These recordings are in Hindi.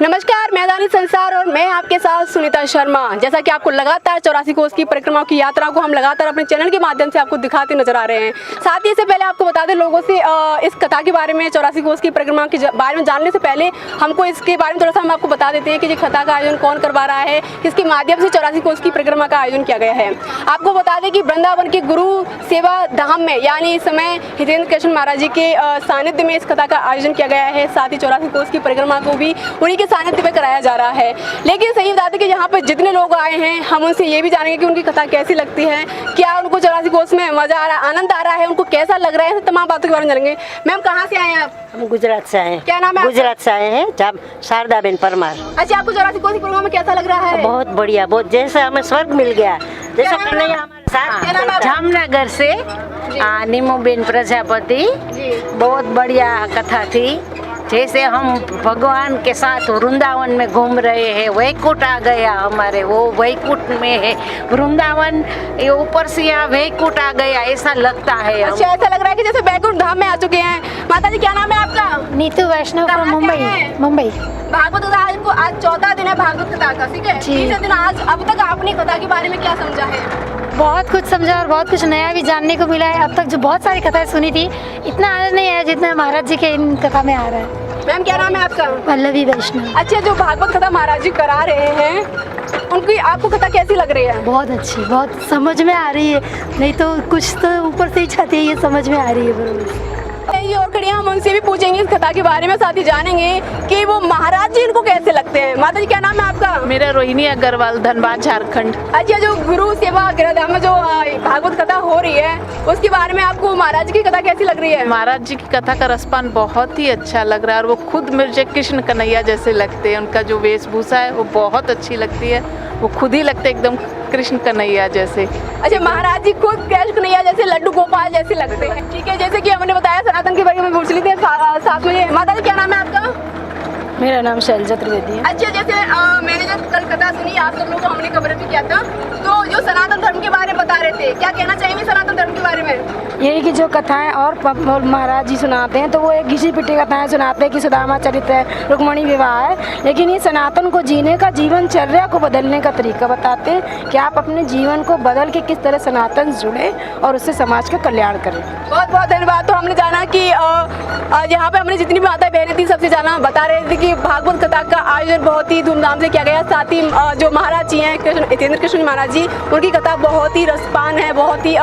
नमस्कार, मैं दानी संसार और मैं आपके साथ सुनीता शर्मा। जैसा कि आपको लगातार 84 कोस की परिक्रमा की यात्रा को हम लगातार अपने चैनल के माध्यम से आपको दिखाते नजर आ रहे हैं। साथ ही इससे पहले आपको बता दें लोगों से इस कथा के बारे में, 84 कोस की परिक्रमा के बारे में जानने से पहले हमको इसके बारे में थोड़ा सा हम आपको बता देते हैं कि ये कथा का आयोजन कौन करवा रहा है, किसके माध्यम से 84 कोस की परिक्रमा का आयोजन किया गया है। आपको बता दें कि वृंदावन के गुरु सेवा धाम में यानी इस समय हितेंद्र कृष्ण महाराज जी के सानिध्य में इस कथा का आयोजन किया गया है। साथ ही 84 कोस की परिक्रमा को भी उन्हीं के सानिध्य में कराया जा रहा है। लेकिन सही बता दें कि यहाँ पर जितने लोग आए हैं हम उनसे ये भी जानेंगे कि उनकी कथा कैसी लगती है, क्या उनको 84 कोस में मजा आ रहा है, आनंद आ रहा है, उनको कैसा लग रहा है, तमाम बातों के बारे में जानेंगे। मैम कहाँ से आए हैं आप? हम गुजरात से आए हैं। क्या नाम है? गुजरात से आए हैं, शारदा बेन परमार। अच्छा, आपको 84 कोस की परिक्रमा में कैसा लग रहा है? बहुत बढ़िया, बहुत जैसे हमें स्वर्ग मिल गया, जैसा कन्हैया हमारे साथ। जामनगर से नीमूबेन प्रजापति, बहुत बढ़िया कथा थी। जैसे हम भगवान के साथ वृंदावन में घूम रहे हैं, वैकुंठ आ गया हमारे, वो वैकुंठ में है वृंदावन, ये ऊपर से यहाँ वैकुंठ आ गया ऐसा लगता है। अच्छा, ऐसा लग रहा है कि जैसे वैकुंठ धाम में आ चुके हैं। माता जी क्या नाम है आपका? नीतू वैष्णव फ्रॉम मुंबई। भागवत कथा आज चौथा दिन है भागवत कथा का, ठीक है? तीसरे दिन आज। अब तक आपने कथा के बारे में क्या समझा है? बहुत कुछ समझा और बहुत कुछ नया भी जानने को मिला है। अब तक जो बहुत सारी कथाएं सुनी थी, इतना आनंद नहीं आया जितना महाराज जी के इन कथा में आ रहा है। मैम क्या नाम है आपका? पल्लवी वैष्णव। अच्छा, जो भागवत कथा महाराज जी करा रहे हैं उनकी आपको कथा कैसी लग रही है? बहुत अच्छी, बहुत समझ में आ रही है, नहीं तो कुछ तो ऊपर से ही चाहती है, ये समझ में आ रही है बरोबर। ये और खड़ी हम उनसे भी पूछेंगे इस कथा के बारे में, साथ ही जानेंगे कि वो महाराज जी इनको कैसे लगते हैं। माता जी क्या नाम है आपका? मेरा रोहिणी अग्रवाल, धनबाद, झारखंड। अच्छा, जो गुरु सेवा गृहधाम में जो भागवत कथा हो रही है उसके बारे में आपको महाराज जी की कथा कैसी लग रही है? महाराज जी की कथा का रसपान बहुत ही अच्छा लग रहा है और वो खुद मुझे कृष्ण कन्हैया जैसे लगते हैं। उनका जो वेशभूषा है वो बहुत अच्छी लगती है, वो खुद ही लगते एकदम कृष्ण कन्हैया जैसे। अच्छा, महाराज जी खुद कृष्ण कन्हैया जैसे, लड्डू गोपाल जैसे लगते हैं, ठीक है? जैसे कि हमने बताया सनातन के बारे में पूछ ली थी साथ में। माता जी क्या नाम है आपका? मेरा नाम शैलजा त्रिवेदी है। अच्छा, जैसे मैंने जब कल कथा सुनी, आप सब लोगों को हमने कवर भी किया था, तो जो सनातन धर्म के बारे में बता रहे थे, क्या कहना चाहेंगे सनातन धर्म के बारे में? यही कि जो कथाएं और महाराज जी सुनाते हैं तो वो एक घिसी पिटी कथाएं सुनाते हैं कि सुदामा चरित्र है, रुक्मणी विवाह है, लेकिन ये सनातन को जीने का, जीवनचर्या को बदलने का तरीका बताते हैं कि आप अपने जीवन को बदल के किस तरह सनातन जुड़े और उससे समाज का कल्याण करें। बहुत बहुत धन्यवाद। तो हमने जाना कि यहाँ पे हमने जितनी भी माता बहनें थी सबसे जाना बता रहे थे कि भागवत कथा का आयोजन बहुत ही धूमधाम से किया गया। साथ ही जो महाराज जी हैं हितेंद्र कृष्ण महाराज जी, उनकी कथा बहुत ही रसपान है, बहुत ही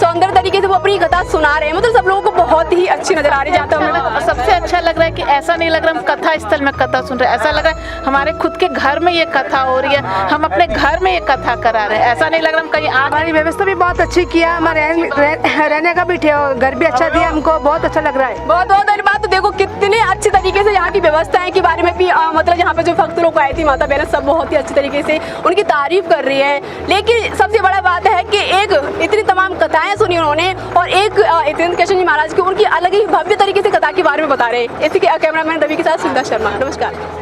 सौंदर्य तरीके से वो अपनी कथा सुना रहे हैं। मतलब सब लोगों को बहुत ही अच्छी नजर आ रही है। सबसे अच्छा लग रहा है कि ऐसा नहीं लग रहा हम कथा स्थल में कथा सुन रहे हैं, ऐसा लग रहा है हमारे खुद के घर में ये कथा हो रही है, हम अपने घर में ये कथा करा रहे हैं। ऐसा नहीं लग रहा हम कहीं हमारी व्यवस्था भी बहुत अच्छी किया, हमारे रहने का भी घर भी अच्छा दिया, हमको बहुत अच्छा लग रहा है। बहुत बहुत धन्यवाद। तो देखो कितने अच्छे तरीके से यहाँ की व्यवस्थाएं के बारे में भी मतलब यहाँ पे जो भक्त लोग आए थे, माता बहनें सब बहुत ही अच्छे तरीके से उनकी तारीफ कर रही है। लेकिन सबसे बड़ा बात है कि एक इतनी तमाम कथाएं सुनी उन्होंने और एक हितेंद्र कृष्ण जी महाराज की उनकी अलग ही भव्य तरीके से कथा के बारे में बता रहे हैं। इसी के कैमरामैन रवि के साथ सुनीता शर्मा, नमस्कार।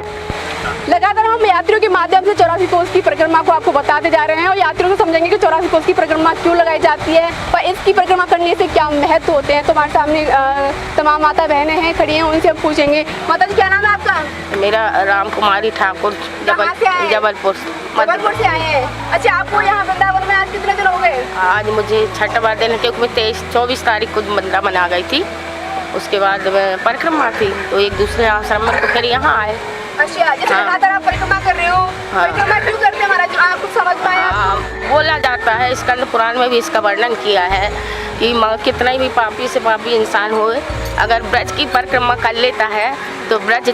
लगातार हम यात्रियों के माध्यम से 84 कोस की परिक्रमा को आपको बताते जा रहे हैं और यात्रियों को समझेंगे कि 84 कोस की परिक्रमा क्यों लगाई जाती है और इसकी परिक्रमा करने से क्या महत्व होते हैं। तो हमारे सामने तमाम माता बहनें हैं खड़ी हैं, उनसे हम पूछेंगे। माता जी क्या नाम है आपका? मेरा राम कुमारी ठाकुर, जबलपुर से आए हैं। अच्छा, आपको यहाँ वृंदावन में आज कितने दिन हो गए? आज मुझे छठवां दिन, क्योंकि मैं 24 तारीख को वृंदावन आ गई थी, उसके बाद परिक्रमा थी तो एक दूसरे आश्रम में तो फिर यहाँ आए। अच्छा, जैसे लगातार आप परिक्रमा कर रहे हो, परिक्रमा क्यों करते हैं महाराज? आप कुछ समझ पाए? बोला जाता है, स्कंद पुराण में भी इसका वर्णन किया है कि कितना भी पापी से पापी इंसान हो, अगर ब्रज की परिक्रमा कर लेता है तो ब्रज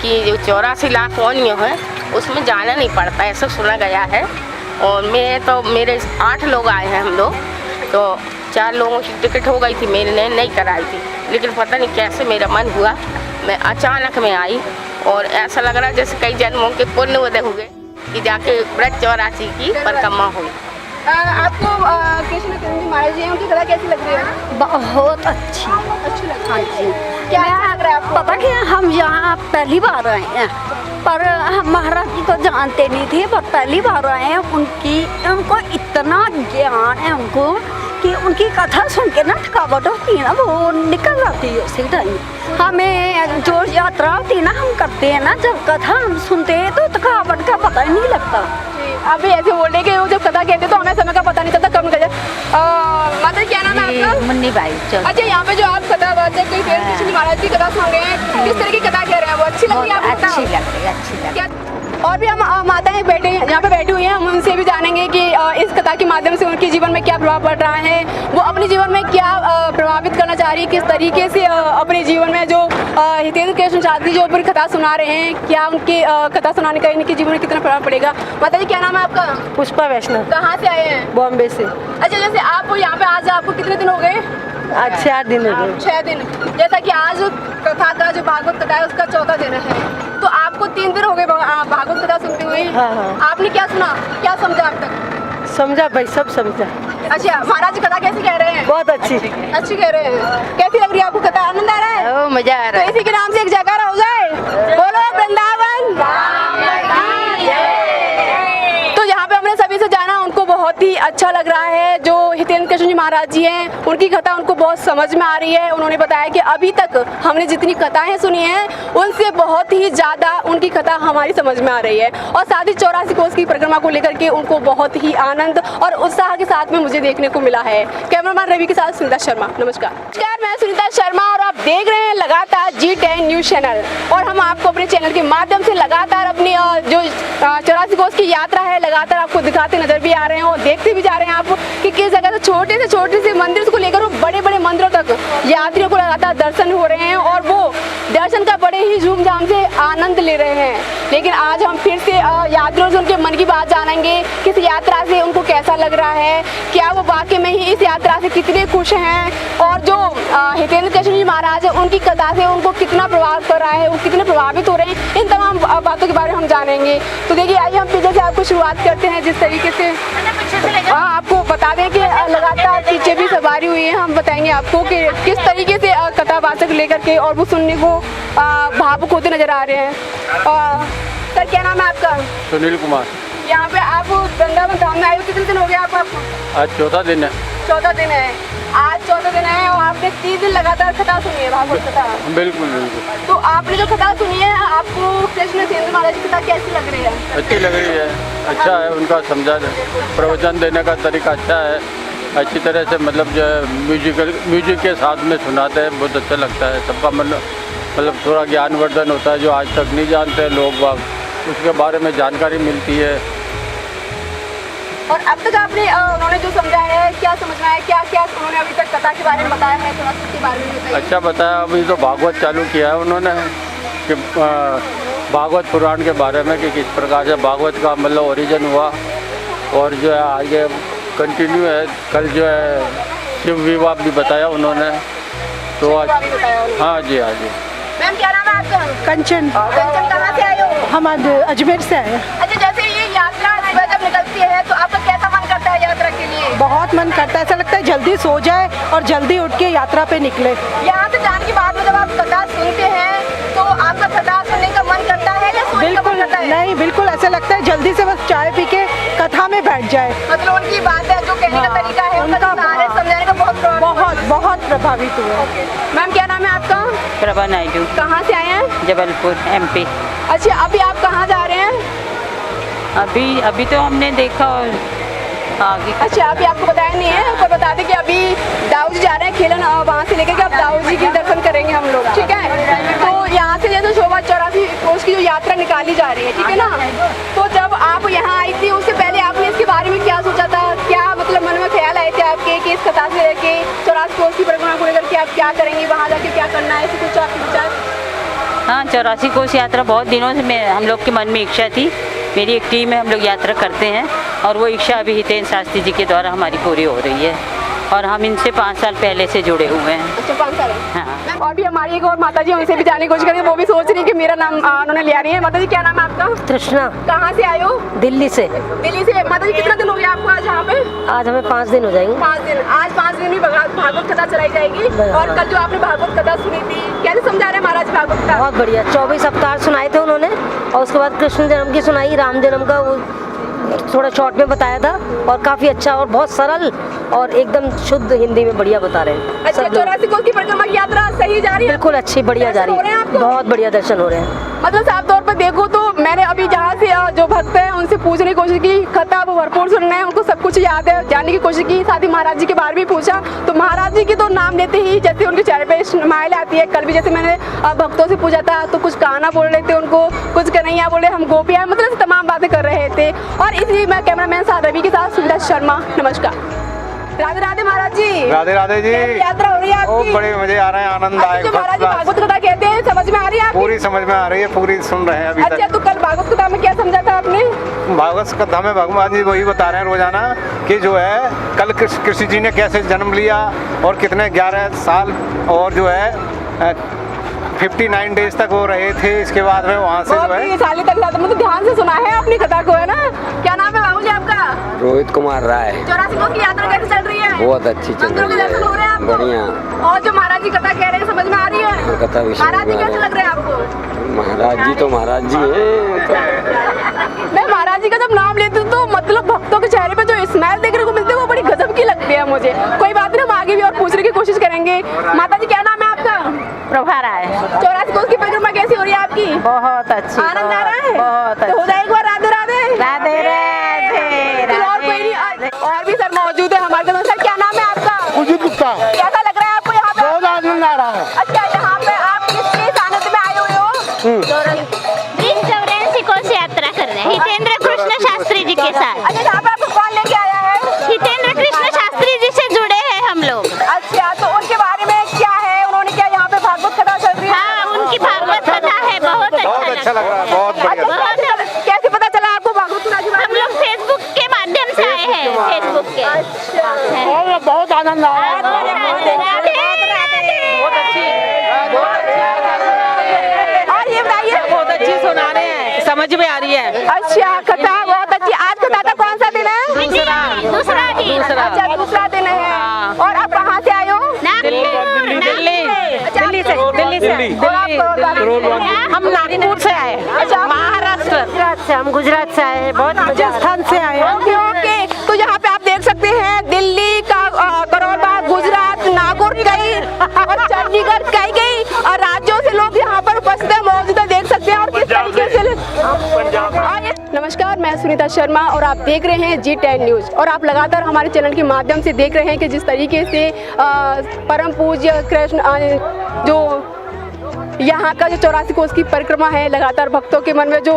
की जो 84 लाख योनियां है उसमें जाना नहीं पड़ता, ऐसा सुना गया है। और मेरे 8 लोग आए हैं हम लोग, तो 4 लोगों की टिकट हो गई थी, मेरे ने नहीं कराई थी, लेकिन पता नहीं कैसे मेरा मन हुआ, मैं अचानक में आई और ऐसा लग रहा है जैसे कई जन्मों के पुण्य उदय हुए कि जाके ब्रज 84 की परिक्रमा हुई। आपको कृष्ण जी महाराज जी उनकी कथा कैसी लग रही है? बहुत अच्छी लग रही है। क्या लग रहा है आपको? पता क्या, हम यहाँ पहली बार आए हैं, पर हम महाराज जी को जानते नहीं थे, पर पहली बार आए हैं। उनको इतना ज्ञान है उनको कि उनकी कथा सुन के ना थकावट होती है ना वो निकल जाती है उसी टाइम। हमें जो यात्रा होती है ना हम करते हैं ना, जब कथा हम सुनते हैं तो थकावट का पता ही नहीं लगता। अभी ऐसे बोल रहे कि वो जब कथा कहते तो हमें समय का पता नहीं चलता कब निकल जाए। माता जी क्या नाम है आपका? मुन्नी बाई चल। अच्छा, यहाँ पे जो आप कथा वाचक कोई कृष्ण महाराज की कथा सुन रहे हैं, किस तरह की कथा कह रहे हैं, वो अच्छी लग रही है आपको? अच्छी लग रही है, अच्छी लग रही है। और भी हम माताएं बैठे यहाँ पे बैठी हुई हैं, हम उनसे भी जानेंगे कि इस कथा के माध्यम से उनके जीवन में क्या प्रभाव पड़ रहा है, वो अपने जीवन में क्या प्रभावित करना चाह रही है, किस तरीके से अपने जीवन में जो हितेंद्र कृष्ण शास्त्री जो अपनी कथा सुना रहे हैं, क्या उनकी कथा सुनाने का इनके जीवन में कितना प्रभाव पड़ेगा। माता जी क्या नाम है आपका? पुष्पा वैष्णव, कहाँ से आए हैं? बॉम्बे से। अच्छा, जैसे आप यहाँ पे आज आपको कितने दिन हो गए? आज 4 दिन हो गए। 6 दिन। जैसा कि आज कथा का जो भागवत कथा है उसका 4था दिन है, तो आपको 3 दिन हो गए भागवत कथा सुनते हुए। हाँ। आपने क्या सुना, क्या समझा अब तक? समझा भाई, सब समझा। अच्छा, महाराज कथा कैसी कह रहे हैं? बहुत अच्छी कह रहे हैं। कैसी लग रही है आपको कथा? आनंद आ रहा है? मजा आ रहा तो इसी के नाम से एक जयकारा हो जाए, बोलो वृंदावन। तो यहाँ पे हमने सभी से जाना, उनको बहुत ही अच्छा लग रहा है। जो हितेंद्र कृष्ण जी महाराज जी हैं, उनकी कथा उनको बहुत समझ में आ रही है। उन्होंने बताया कि अभी तक हमने जितनी कथाएं सुनी हैं उनसे बहुत ही ज़्यादा उनकी कथा हमारी समझ में आ रही है। और साथ ही 84 कोस की परिक्रमा को लेकर के उनको बहुत ही आनंद और उत्साह के साथ में मुझे देखने को मिला है। कैमरामैन रवि के साथ सुनीता शर्मा। नमस्कार, मैं सुनीता शर्मा और आप देख रहे हैं लगातार G10 न्यूज़ चैनल। और हम आपको अपने चैनल के माध्यम से लगातार अपनी जो 84 कोस की यात्रा है लगातार आपको दिखाते नजर भी आ रहे हैं और देखते भी जा रहे हैं आप कि किस जगह से छोटे से मंदिर को लेकर बड़े बड़े मंदिरों तक यात्रियों को लगातार दर्शन हो रहे हैं और वो दर्शन का बड़े ही धूमधाम से आनंद ले रहे हैं। लेकिन आज हम फिर से यात्रियों से उनके मन की बात जानेंगे कि इस यात्रा से उनको कैसा लग रहा है, क्या वो वाकई में ही इस यात्रा से कितने खुश हैं और जो हितेंद्र कृष्ण जी महाराज है उनकी कथा से उनको कितना प्रभाव कर रहा है, वो कितने प्रभावित हो रहे हैं, इन तमाम बातों के बारे में हम जानेंगे। तो देखिए, आइए हम पीछे से आपको शुरुआत करते हैं। जिस तरीके से आपको बता दें कि लगातार पीछे भी सवारी हुई है, हम बताएंगे आपको कि किस तरीके से कथावाचक लेकर के और वो सुनने को भावुक होते नजर आ रहे हैं। सर क्या नाम है आपका? सुनील कुमार। यहाँ पे आप वृंदावन धाम में आए हो, कितने दिन हो गए आपको? आज 4था दिन है। 14 दिन है। आज 14 दिन है और आपने 3 दिन लगातार कथा सुनी है, भागवत कथा। बिल्कुल बिल्कुल। तो आपने जो कथा सुनी है, आपको कृष्ण हितेंद्र महाराज की कथा कैसी लग रही है? अच्छी लग रही है, अच्छा है, उनका समझा प्रवचन देने का तरीका अच्छा है, अच्छी तरह से मतलब जो है म्यूजिक के साथ में सुनाते हैं, बहुत अच्छा लगता है। सबका मतलब थोड़ा ज्ञानवर्धन होता है, जो आज तक नहीं जानते लोग बाग, उसके बारे में जानकारी मिलती है। और अब तक आपने उन्होंने जो समझाया है, क्या समझना है, क्या क्या उन्होंने अभी तक कथा के बारे में बताया है, थोड़ा उसके बारे में बताइए। अच्छा बताया, अभी तो भागवत चालू किया है उन्होंने कि भागवत पुराण के बारे में कि किस प्रकार से भागवत का मतलब ओरिजिन हुआ और जो है आगे कंटिन्यू है। कल जो है शिव विवाह भी बताया उन्होंने, तो आज हाँ जी। मैम क्या नाम है आपका? कंचन। कंचन, कहाँ से आए हो? हम अजमेर से आए हैं। अच्छा, जैसे ये यात्रा जब निकलती है तो आपका कैसा मन करता है यात्रा के लिए? बहुत मन करता है, ऐसा लगता है जल्दी सो जाए और जल्दी उठ के यात्रा पे निकले। यहाँ से जाने के बाद में जब आप कथा सुनते हैं तो आपका कथा सुनने का मन करता है या सोने का मन करता है? नहीं, बिल्कुल ऐसा लगता है जल्दी से बस चाय पी के कथा में बैठ जाए। मतलब उनकी बात है, जो कहने का तरीका है, उनका समझाने का बहुत प्रभावित हुए। मैम क्या नाम है आपका? प्रभा नायडू। कहाँ से आए हैं? जबलपुर MP। अच्छा, अभी आप कहाँ जा रहे हैं? अभी तो हमने देखा और आगे। अच्छा, अभी आपको बताया नहीं है, पर बता दें कि अभी दाऊ जी जा रहे हैं खेलन, वहाँ से लेकर के अब दाऊ जी के दर्शन करेंगे हम लोग, ठीक है। तो यहाँ से जैसे शोभा 84 कोस की जो यात्रा निकाली जा रही है, ठीक है ना, तो जब आप यहाँ आई थी उससे पहले आपने इसके बारे में क्या सोचा था, क्या मतलब मन में ख्याल आए थे आपके कि इस कथा से लेके 84 कोस की परिक्रमा को लेकर के आप क्या करेंगे, वहाँ जाके क्या करना है, ऐसे कुछ आपके विचार? हाँ, 84 कोस यात्रा बहुत दिनों से हम लोग के मन में इच्छा थी। मेरी एक टीम है, हम लोग यात्रा करते हैं और वो इच्छा अभी हितेंद्र शास्त्री जी के द्वारा हमारी पूरी हो रही है और हम इनसे 5 साल पहले से जुड़े हुए हैं। अच्छा, 5 साल। हाँ। और भी हमारी एक और माता जी, उनसे भी जाने की कोशिश करेंगे, वो भी सोच रही है कि मेरा नाम उन्होंने लिया रही है। माता जी क्या नाम है आपका? कृष्णा। कहाँ से आए हो? दिल्ली से। दिल्ली से। माता जी कितना दिन हो गया आपको आज यहाँ पे? आज हमें 5 दिन हो जाएंगे। 5 दिन। आज 5 दिन में भागवत कथा चलाई जाएगी और कल जो आपने भागवत कथा सुनी थी, कैसे समझा रहे हैं महाराज भागवत कथा? बहुत बढ़िया, 24 अवतार सुनाए थे उन्होंने और उसके बाद कृष्ण जन्म की सुनाई, राम जन्म का थोड़ा शॉर्ट में बताया था और काफ़ी अच्छा और बहुत सरल और एकदम शुद्ध हिंदी में बढ़िया बता रहे हैं। अच्छा, 84 कोस की परिक्रमा की यात्रा सही जा रही है? बिल्कुल अच्छी बढ़िया जा रही दर्शन हो रहे हैं है, आपको? बहुत बढ़िया दर्शन हो रहे हैं। मतलब साफ तौर पर देखो तो मैंने अभी जहाँ से जो भक्त हैं उनसे पूछने की कोशिश की, कथा वो भरपूर सुन रहे हैं, उनको सब कुछ याद है, जानने की कोशिश की, साथ ही महाराज जी के बारे में पूछा तो महाराज जी की तो नाम लेते ही जैसे उनके चेहरे पे स्माइल आती है। कल भी जैसे मैंने भक्तों से पूछा था तो कुछ गाना बोल रहे थे, उनको कुछ कन्हैया बोले, हम गोपियाँ, मतलब तमाम बातें कर रहे थे। और इसलिए मैं कैमरामैन साथ रवि के साथ सुनीता शर्मा, नमस्कार। राधे राधे महाराज जी। राधे राधे जी। कैसी यात्रा हो रही है आपकी? बड़े मजे आ रहे हैं, आनंद आए। जो महाराज जी भागवत कथा कहते हैं समझ में आ रही है आपकी? पूरी समझ में आ रही है, पूरी सुन रहे हैं अभी अच्छा, तो कल भागवत कथा में क्या समझा था आपने? भागवत कथा में भगवान जी वही बता रहे हैं रोजाना कि जो है कल कृष्ण जी ने कैसे जन्म लिया और कितने 11 साल और जो है 59 डेज तक वो रहे थे। इसके बाद में वहाँ से जो है साली तक मतलब ध्यान से सुना है अपनी कथा को, है ना? क्या नाम है बाबू जी आपका? रोहित कुमार राय। 84 कोस की यात्रा कैसे चल रही है? बहुत अच्छी चल मंदिरों के रही दर्शन हो रहे हैं है, आपको? बढ़िया। और जो महाराज जी कथा कह रहे हैं समझ में आ रही है? कथा भी महाराज जी समझ में आ कैसे रही है। लग रहे हैं आपको? महाराज जी तो महाराज जी हैं। मैं महाराज जी का जब नाम लेती हूँ तो मतलब भक्तों के चेहरे पे जो स्माइल देखने को मिलती है वो बड़ी गजब की लगती है मुझे। कोई बात नहीं, हम आगे भी और पूछने की कोशिश करेंगे। माता जी क्या नाम है आपका? प्रभा राय। 84 कोस की परिक्रमा कैसी हो रही है आपकी? बहुत अच्छी, आनंद आ रहा है? बहुत तो हो जाए एक बार राधे राधे। राधे राधे। फिर और कोई नहीं, और भी सर मौजूद है हमारे साथ। सर क्या नाम है आपका? उदित गुप्ता। कैसा लग रहा है आपको यहाँ पे? बहुत आनंद आ रहा है। अच्छा, यहाँ पे आप किसके सानिध्य में आए हुए हो? 84 कोस यात्रा कर रहे हैं हितेंद्र कृष्ण शास्त्री जी के साथ। अच्छा, यहाँ पे आपको कौन लेके आया है? हितेंद्र कृष्ण शास्त्री जी से जुड़े हैं हम लोग। अच्छा, तो उनके बारे में क्या है, उन्होंने क्या यहाँ पे भागवत कथा चल रही है? हाँ, उनकी भागवत कथा है, बहुत अच्छा लग रहा है, बहुत बढ़िया। कैसे पता चला आपको भागवत कथा के बारे हम लोग फेसबुक के माध्यम से आए हैं, फेसबुक के। बहुत आनंद आया। और ये बताइए, बहुत अच्छी सुना रहे हैं, समझ में आ रही है। अच्छा, कथा बहुत अच्छी। आज कथा का कौन सा दिन है? दूसरा अच्छा, दूसरा दिन है। और आप कहाँ से आए हो? दिल्ली से। और आप हम नागपुर से आए। अच्छा, महाराष्ट्र से, हम गुजरात से आए, बहुत राजस्थान से आए। Okay okay. तो यहाँ पे आप देख सकते हैं दिल्ली का करोल बाग, गुजरात, नागौर कई और चंडीगढ़ कई और राज्यों से लोग यहाँ पर उपस्थित है, मौजूद है, देख सकते हैं। और किस तरीके से नमस्कार, मैं सुनीता शर्मा और आप देख रहे हैं G10 न्यूज़। और आप लगातार हमारे चैनल के माध्यम से देख रहे हैं कि जिस तरीके से परम पूज्य कृष्ण जो यहाँ का जो 84 कोस की परिक्रमा है, लगातार भक्तों के मन में जो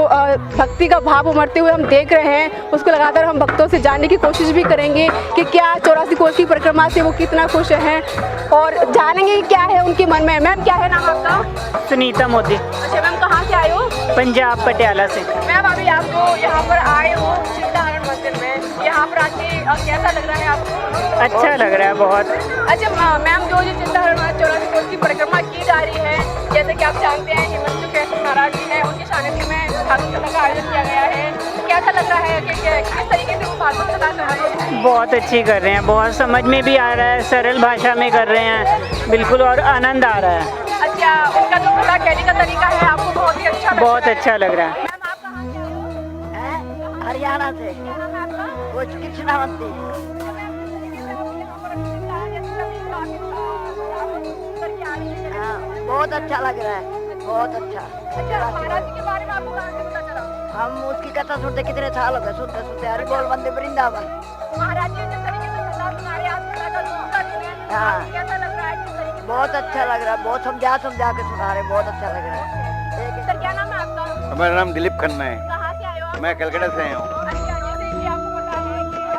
भक्ति का भाव उमड़ते हुए हम देख रहे हैं, उसको लगातार हम भक्तों से जानने की कोशिश भी करेंगे कि क्या 84 कोस की परिक्रमा से वो कितना खुश हैं और जानेंगे क्या है उनके मन में। मैम क्या है नाम आपका? सुनीता मोदी। अच्छा मैम, कहाँ से आए हो? पंजाब, पटियाला से। मैम अभी आप जो यहाँ पर आए हो चिंताहरण मंदिर में, यहाँ पर आके कैसा लग रहा है आपको? अच्छा लग रहा है बहुत। अच्छा मैम, जो चिंताहरण 84 कोस की परिक्रमा की जा रही है, जैसे कि आप जानते हैं हिमंत कृष्ण महाराज जी हैं, उनके सानिध्य में भागवत कथा का आयोजन किया गया है। कैसा लग रहा है कि किस तरीके से वो भागवत कथा कर रहे हैं? बहुत अच्छी कर रहे हैं, बहुत समझ में भी आ रहा है, सरल भाषा में कर रहे हैं बिल्कुल, और आनंद आ रहा है। अच्छा, उनका जो कथा कहने का तरीका है आपको बहुत ही अच्छा बहुत अच्छा लग रहा है। मैम आप कहाँ से आए हो? हरियाणा से कुछ कृष्णावंती। बहुत अच्छा लग रहा है, बहुत अच्छा। महाराज जी के बारे में आपको कहाँ से पता चला? हम उसकी कथा सुनते कितने साल हो गए, सुनते सुनते हरि बोल वंदे वृंदावन। महाराज जी जिस तरीके से कथा सुना रहे हैं, आज कथा का दूसरा दिन है, हाँ। आपको कैसा लग रहा है? किस तरीके से? बहुत अच्छा लग रहा है, बहुत समझा समझा के सुना रहे, बहुत अच्छा लग रहा है। सर क्या नाम है आपका? मेरा नाम दिलीप खन्ना है। कहाँ से आए हो आप? मैं कलकत्ता से आया हूँ। अच्छा, जैसे कि आपको पता है कि यहाँ पे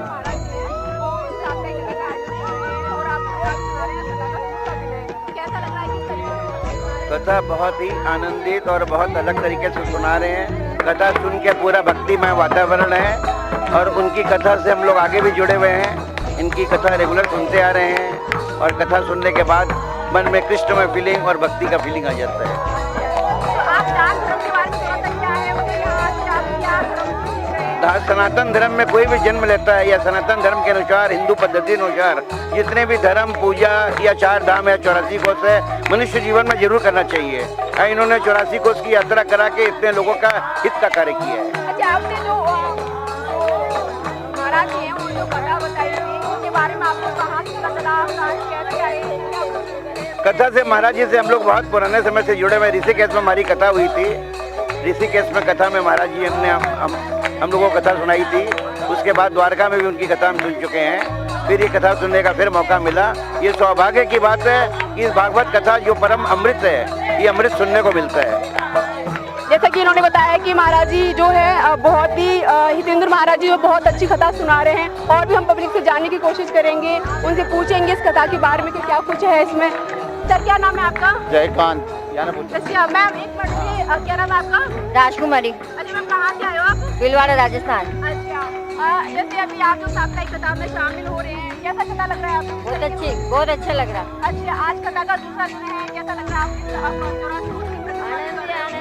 महाराज जी हैं, वो साप्ताहिक कथा आयोजित करते हैं और आप कथा सुना रहे हैं, कथा का दूसरा दिन है। कैसा लग रहा है? किस तरीके से? कथा बहुत ही आनंदित और बहुत अलग तरीके से सुना रहे हैं। कथा सुन के पूरा भक्तिमय वातावरण है और उनकी कथा से हम लोग आगे भी जुड़े हुए हैं। इनकी कथा रेगुलर सुनते आ रहे हैं और कथा सुनने के बाद मन में कृष्णमय फीलिंग और भक्ति का फीलिंग आ जाता है। आप दान धर्म के बारे में थोड़ा सा क्या है, मतलब यहाँ से आप क्या धर्म सीख रहे हैं? सनातन धर्म में कोई भी जन्म लेता है या सनातन धर्म के अनुसार, हिंदू पद्धति अनुसार जितने भी धर्म पूजा या 4 धाम या 84 कोस है, मनुष्य जीवन में जरूर करना चाहिए। इन्होंने 84 कोस की यात्रा करा के इतने लोगों का हित का कार्य किया है। अच्छा, आपने जो कथा की है, वो जो कथा बताई थी उसके बारे में आपको कहाँ से पता चला, कहाँ से कैसे आई, क्या कुछ? कथा से महाराज जी से हम लोग बहुत पुराने समय से जुड़े हुए। ऋषिकेश में हमारी कथा हुई थी। ऋषिकेश में कथा में महाराज जी हमने हम लोगों को कथा सुनाई थी। उसके बाद द्वारका में भी उनकी कथा हम सुन चुके हैं। फिर ये कथा सुनने का फिर मौका मिला। ये सौभाग्य की बात है कि इस भागवत कथा जो परम अमृत है, ये अमृत सुनने को मिलता है। जैसा कि इन्होंने बताया कि महाराज जी जो है बहुत ही हितेंद्र महाराज जी बहुत अच्छी कथा सुना रहे हैं, और भी हम पब्लिक से जानने की कोशिश करेंगे, उनसे पूछेंगे इस कथा के बारे में कि क्या कुछ है इसमें। सर क्या नाम है आपका? जयकांत। अच्छा मैम, एक मिनट, क्या नाम है आपका? राजकुमारी, अच्छा मैम, कहाँ से आए हो आप? भीलवाड़ा, राजस्थान। अच्छा, जैसे अभी आप जो साप्ताहिक कथा में शामिल हो रहे हैं, कैसा कथा लग रहा है आपको? बहुत अच्छा लग रहा। अच्छा, आज कथा का दूसरा दिन है, कैसा लग रहा है आपको?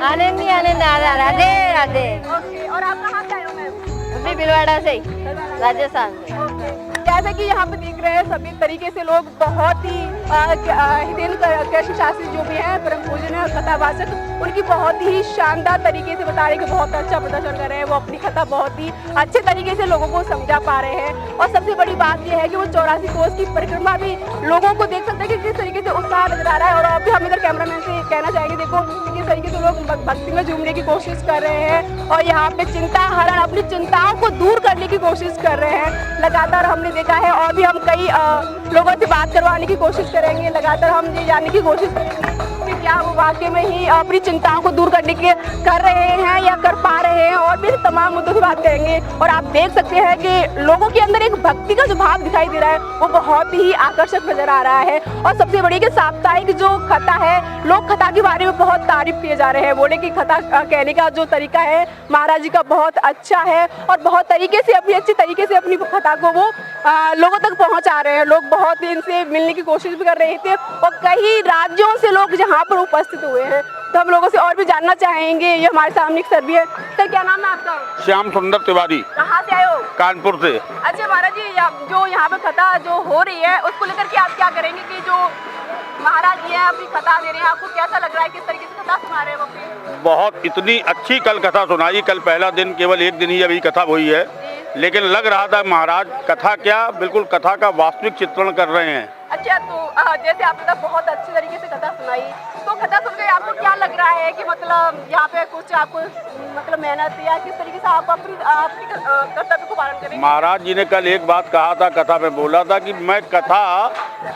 आनंद ही आनंद आ रहा। राधे राधे। ओके, और आप कहाँ से आए हो मैम? अभी भीलवाड़ा से, राजस्थान से। जैसे कि यहाँ पे देख रहे हैं सभी तरीके से लोग बहुत ही हितेंद्र कृष्ण शास्त्री जो भी हैं परम पूजन है कथावाचक, उनकी बहुत ही शानदार तरीके से बता रहे हैं कि बहुत अच्छा प्रदर्शन कर रहे हैं। वो अपनी कथा बहुत ही अच्छे तरीके से लोगों को समझा पा रहे हैं। और सबसे बड़ी बात यह है कि वो 84 कोस की परिक्रमा भी लोगों को देख सकते हैं कि किस तरीके से उत्साह नजर आ रहा है। और अभी हम इधर कैमरामैन से कहना चाहेंगे, देखो किस तरीके से लोग भक्ति में झूमने की कोशिश कर रहे हैं और यहाँ पे चिंता हरण, अपनी चिंताओं को दूर करने की कोशिश कर रहे हैं। लगातार हमने देखा है, और भी हम कई लोगों से बात करवाने की कोशिश करेंगे। लगातार हम ये जानने की कोशिश करेंगे कि क्या वो वाकई में ही अपनी चिंताओं को दूर करने के कर रहे हैं या कर पा रहे हैं, और भी तमाम मुद्दों की बात करेंगे। और आप देख सकते हैं कि लोगों के अंदर एक भक्ति का जो भाव दिखाई दे रहा है वो बहुत ही आकर्षक नजर आ रहा है। और सबसे बड़ी कि साप्ताहिक जो कथा है, लोग कथा के बारे में बहुत तारीफ किए जा रहे हैं। बोले कि कथा कहने का जो तरीका है महाराज जी का बहुत अच्छा है, और बहुत तरीके से अपनी अच्छी तरीके से अपनी कथा को वो लोगों तक पहुंचा रहे हैं। लोग बहुत ही इनसे मिलने की कोशिश भी कर रहे थे, और कई राज्यों से लोग यहाँ पर उपस्थित हुए हैं। तो हम लोगों से और भी जानना चाहेंगे। ये हमारे सामने एक सर भी है। सर क्या नाम है आपका? श्याम सुंदर तिवारी। कहाँ से आए हो? कानपुर से। अच्छा महाराज जी, जो यहाँ पे कथा जो हो रही है उसको लेकर के आप क्या करेंगे कि जो महाराज जी है अपनी कथा दे रहे हैं, आपको कैसा लग रहा है, किस तरीके से कथा सुना रहे हैं वो? बहुत इतनी अच्छी कल कथा सुनाई। कल पहला दिन, केवल एक दिन ही अभी कथा हुई है, लेकिन लग रहा था महाराज कथा क्या, बिल्कुल कथा का वास्तविक चित्रण कर रहे हैं। अच्छा, तो जैसे आपने बहुत अच्छी तरीके से कथा सुनाई, तो कथा सुन के आपको क्या लग रहा है कि मतलब यहाँ पे कुछ आपको मतलब मेहनत या किस तरीके से आप अपनी कर्तव्य को पालन करेंगे? महाराज जी ने कल एक बात कहा था, कथा में बोला था कि मैं कथा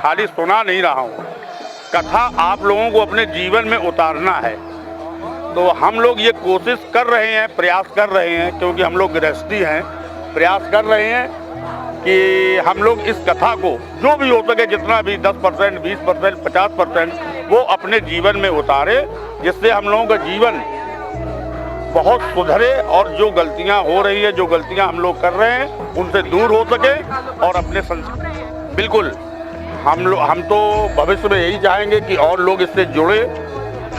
खाली सुना नहीं रहा हूँ, कथा आप लोगों को अपने जीवन में उतारना है। तो हम लोग ये कोशिश कर रहे हैं, प्रयास कर रहे हैं, क्योंकि हम लोग गृहस्थी हैं, प्रयास कर रहे हैं कि हम लोग इस कथा को जो भी हो सके, जितना भी 10%, 20%, 50% वो अपने जीवन में उतारे, जिससे हम लोगों का जीवन बहुत सुधरे और जो गलतियां हो रही है, जो गलतियां हम लोग कर रहे हैं, उनसे दूर हो सके। और अपने बिल्कुल हम तो भविष्य में यही चाहेंगे कि और लोग इससे जुड़े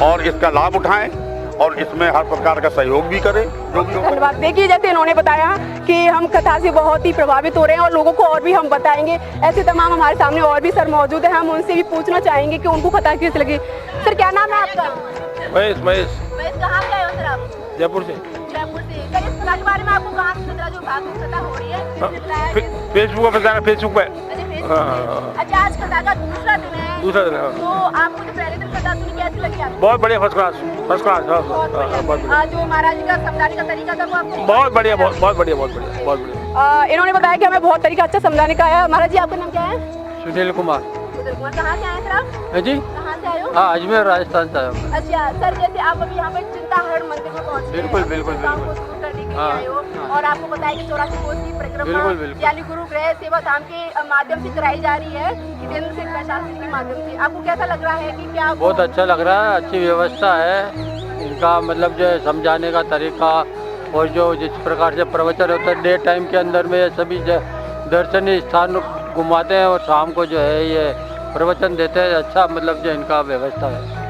और इसका लाभ उठाएं और इसमें हर प्रकार का सहयोग भी करें। धन्यवाद। देखिए, जैसे इन्होंने बताया कि हम कथा से बहुत ही प्रभावित हो रहे हैं और लोगों को और भी हम बताएंगे। ऐसे तमाम हमारे सामने और भी सर मौजूद हैं, हम उनसे भी पूछना चाहेंगे कि उनको कथा किस लगी। सर क्या नाम है आपका? महेश। कहाँ से आए हो सर आप? जयपुर से। जयपुर से। सर इस कथा के बारे में आपको कहाँ से पता, जो भागवत कथा हो रही है? फेसबुक पे, फेसबुक पे। अच्छा, आज कथा का दूसरा दिन है। दूसरा दिन है। तो आपको जो पहले दिन कथा सुनी कैसी लगी आपको? बहुत बढ़िया, फर्स्ट क्लास। जो महाराज जी का समझाने का तरीका था वो आपको बहुत बढ़िया, बहुत बढ़िया। इन्होंने बताया कि हमें बहुत तरीका अच्छा समझाने का है। महाराज जी आपका नाम क्या है? सुनील कुमार। कहाँ से आए सर आप? जी, कहाँ से आए हो? हाँ, अजमेर राजस्थान से आया हूँ। अच्छा सर, जैसे आप अभी यहाँ पे चिंताहरण मंदिर में पहुँचे हैं, बिल्कुल। करने के लिए आए हो, और आपको बताया कि 84 कोस की परिक्रमा यानी गुरु ग्रह सेवा धाम के माध्यम से कराई जा रही है, हितेंद्र कृष्ण शास्त्री के माध्यम से। आपको कैसा लग रहा है कि क्या? बहुत अच्छा लग रहा है, अच्छी व्यवस्था है इनका, मतलब जो समझाने का तरीका, और जो जिस प्रकार से प्रवचन होता है डे टाइम के अंदर में सभी दर्शनीय स्थान घुमाते हैं और शाम को जो है ये प्रवचन देते हैं। अच्छा मतलब जो इनका व्यवस्था है।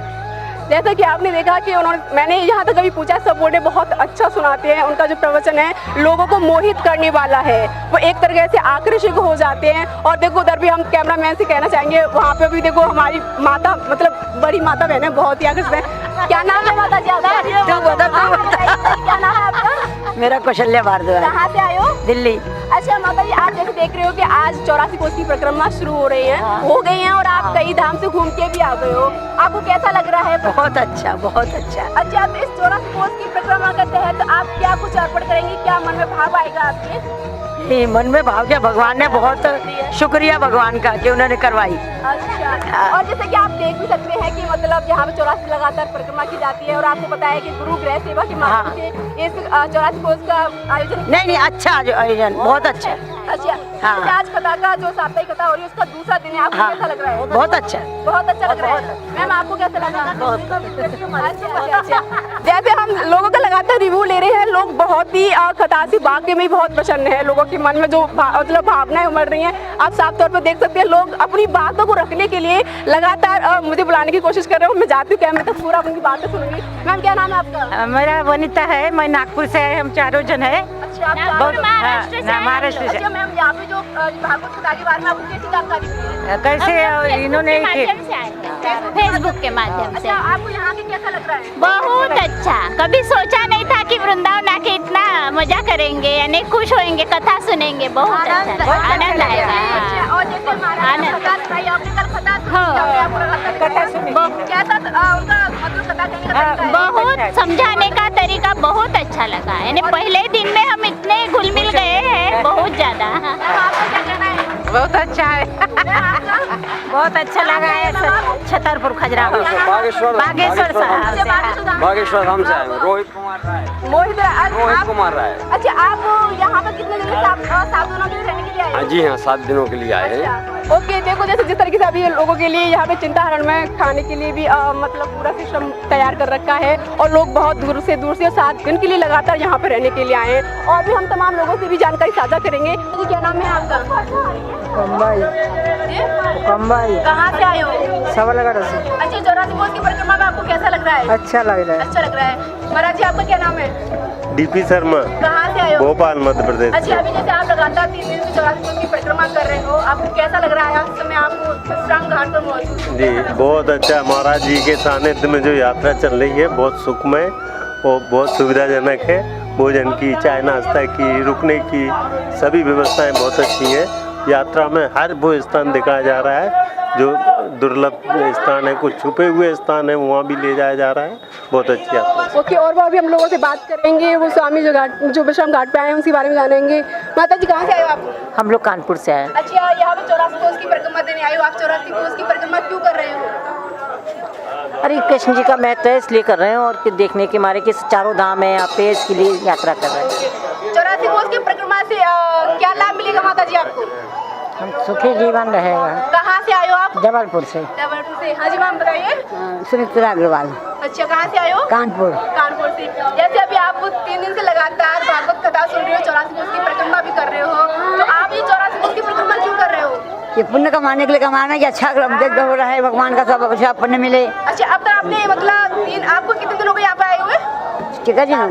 जैसा कि आपने देखा कि मैंने यहाँ तक कभी पूछा, सब बोले बहुत अच्छा सुनाते हैं। उनका जो प्रवचन है लोगों को मोहित करने वाला है, वो एक तरह से आकर्षित हो जाते हैं। और देखो उधर भी हम कैमरामैन से कहना चाहेंगे, वहाँ पे भी देखो हमारी माता, मतलब बड़ी माता बहन है, बहुत ही आकर्षित है। क्या नाम है माता जी? क्या नाम है आपका? मेरा कौशल्या भारद्वाज। कहाँ से आए हो? दिल्ली। अच्छा माता जी, आप जैसे देख रहे हो कि आज 84 कोस की परिक्रमा शुरू हो रही है, हो गई है और आप कई धाम से घूम के भी आ गए हो, आपको कैसा लग रहा है? बहुत अच्छा, बहुत अच्छा। अच्छा, तो इस 84 कोस की परिक्रमा के तहत आप क्या कुछ अर्पण करेंगे, क्या मन में भाव आएगा आपके? ये मन में भाव क्या, भगवान ने बहुत शुक्रिया भगवान का कि उन्होंने करवाई। अच्छा, और जैसे कि आप देख भी सकते हैं कि मतलब यहाँ पे 84 लगातार परिक्रमा की जाती है और आपको पता है कि गुरु गृह सेवा के माध्यम से इस 84 कोस का आयोजन। नहीं, अच्छा आयोजन, बहुत अच्छा। अच्छा, हाँ। आज कथा का जो साप्ताहिक कथा हो रही है उसका दूसरा दिन है, आपको कैसा लग रहा है? बहुत अच्छा, बहुत अच्छा लग रहा है। मैम, आपको कैसा लगा? अच्छा, जैसे हम लोगों का लगातार रिव्यू ले रहे हैं, लोग बहुत ही कथा से वाकई में बहुत प्रसन्न है, लोगों के मन में जो मतलब भावनाएं उमड़ रही हैं, आप साफ तौर पर देख सकते हैं। लोग अपनी बातों को रखने के लिए लगातार मुझे बुलाने की कोशिश कर रहे हो। मैं जाती हूँ कैमरे तक, पूरा अपनी बातें सुनूंगी। मैम, क्या नाम है आपका? मेरा वनिता है, मैं नागपुर से है, हम चारों जन है। अच्छा, महाराष्ट्र से। अच्छा मैम, यहाँ पे जो भागवत कथा के बारे में आपको कैसी जानकारी मिली है? कैसे इन्होंने फेसबुक के माध्यम से। अच्छा, आपको यहाँ के कैसा लग रहा है? बहुत अच्छा, कभी सोचा नहीं था कि वृंदावन आके इतना मजा करेंगे, यानी खुश होंगे, कथा सुनेंगे, बहुत अच्छा, आनंद आएगा। अच्छा, और जैसे महाराज कथा सुनाई आपने, कल कथा सुनी, कैसा उनका मतलब कथा कहने का तरीका है? बहुत समझाने का तरीका बहुत अच्छा लगा, यानी पहले दिन में हम इतने घुल मिल गए हैं, बहुत ज्यादा। आपका क्या कहना है? बहुत अच्छा है, बहुत अच्छा लगा है। छतरपुर खजुराहो, बागेश्वर साहब, बागेश्वर धाम से आए हैं, रोहित कुमार राय। रोहित कुमार राय। अच्छा, आप यहाँ पे कितने दिन से 7 दिनों के लिए रहने के लिए आए? जी हाँ, 7 दिनों के लिए आए हैं। ओके, देखो जैसे जिस तरीके से अभी लोगों के लिए यहाँ पे चिंताहरण में खाने के लिए भी मतलब पूरा सिस्टम तैयार कर रखा है और लोग बहुत दूर से 7 दिन के लिए लगातार यहाँ पे रहने के लिए आए हैं। और भी हम तमाम लोगों से भी जानकारी साझा करेंगे। जी, क्या नाम है आपका? कम्बाई। कहाँ से आए हो? सबलगढ़ से। अच्छा, 84 कोस की परिक्रमा में आपको कैसा लग रहा है? अच्छा लग रहा है। अच्छा लग रहा है। महाराज जी, आपका क्या नाम है? डीपी शर्मा, कहाँ से आए हो? भोपाल, मध्य प्रदेश। अच्छा, अभी जैसे आप लगातार 3 दिन से 84 कोस की परिक्रमा कर रहे हो, आपको कैसा लग रहा है? इस समय आपको विश्राम घाट पर मौजूद? जी, बहुत अच्छा। महाराज जी के सानिध्य में जो यात्रा चल रही है बहुत सुखमय और बहुत सुविधाजनक है। भोजन की, चाय नाश्ता की, रुकने की सभी व्यवस्थाएं बहुत अच्छी हैं। यात्रा में हर वो स्थान दिखाया जा रहा है जो दुर्लभ स्थान है, कुछ छुपे हुए स्थान है, वहाँ भी ले जाया जा रहा है। बहुत अच्छी यात्रा। ओके, और वो अभी हम लोगों से बात करेंगे, वो स्वामी जो विश्राम घाट पे आए हैं उसी बारे में जानेंगे। माता जी, कहाँ से आए हो आप? हम लोग कानपुर से आए। अच्छा, यहाँ पे 84 कोस की परिक्रमा देने आए हो आप। 84 कोस की परिक्रमा क्यों कर रहे हो? अरे कृष्ण जी का महत्व है इसलिए कर रहे हैं, और देखने के मारे कि चारों धाम है यहाँ पे, इसके लिए यात्रा कर रहे हैं। 84 कोस की परिक्रमा से क्या लाभ मिलेगा माता जी आपको? हम सुखी जीवन रहेगा। कहाँ से आए हो आप? जबलपुर से। जबलपुर से। हाँ जी मैम, बताइए। सुनीता अग्रवाल। अच्छा, कहाँ से आए हो? कानपुर। कानपुर से। जैसे अभी आप 3 दिन से लगातार भागवत कथा सुन रहे हो, 84 कोस की परिक्रमा भी कर रहे हो, तो आप ये 84 कोस की परिक्रमा क्यों कर रहे हो? ये पुण्य कमाने के लिए कमाना, कि अच्छा यज्ञ हो रहा है, भगवान का सब अच्छा पुण्य मिले। अच्छा, अब तक आपने मतलब आपको कितने दिन हो गए यहाँ पे आए हुए? ठीक है जी, 4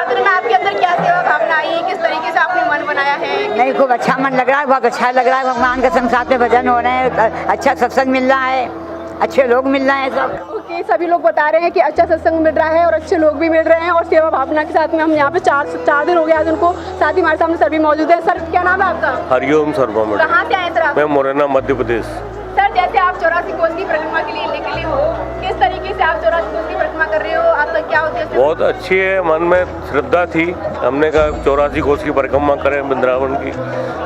दिन में आपके अंदर क्या सेवा भावना आई है? किस तरीके से आपने मन बनाया है? नहीं, खूब अच्छा मन लग रहा है, बहुत अच्छा लग रहा है। भगवान के संग साथ में भजन हो रहे हैं, अच्छा सत्संग मिल रहा है, अच्छे लोग मिल रहे हैं सब। ओके, सभी लोग बता रहे हैं कि अच्छा सत्संग मिल रहा है और अच्छे लोग भी मिल रहे हैं और सेवा भावना के साथ में हम यहाँ पे 4 दिन हो गए आज उनको। साथ ही हमारे सामने सर भी मौजूद है। सर, क्या नाम है आपका? हरिओम शर्मा मैडम। कहाँ से आए सर आप? मैं मुरैना, मध्य प्रदेश। सर, जैसे आप 84 कोस की परिक्रमा के लिए निकले हो, किस तरीके से आप 84 कोस की परिक्रमा कर रहे हो? आपका क्या उद्देश्य है? बहुत अच्छी है, मन में श्रद्धा थी, हमने कहा 84 कोस की परिक्रमा करें वृंदावन की,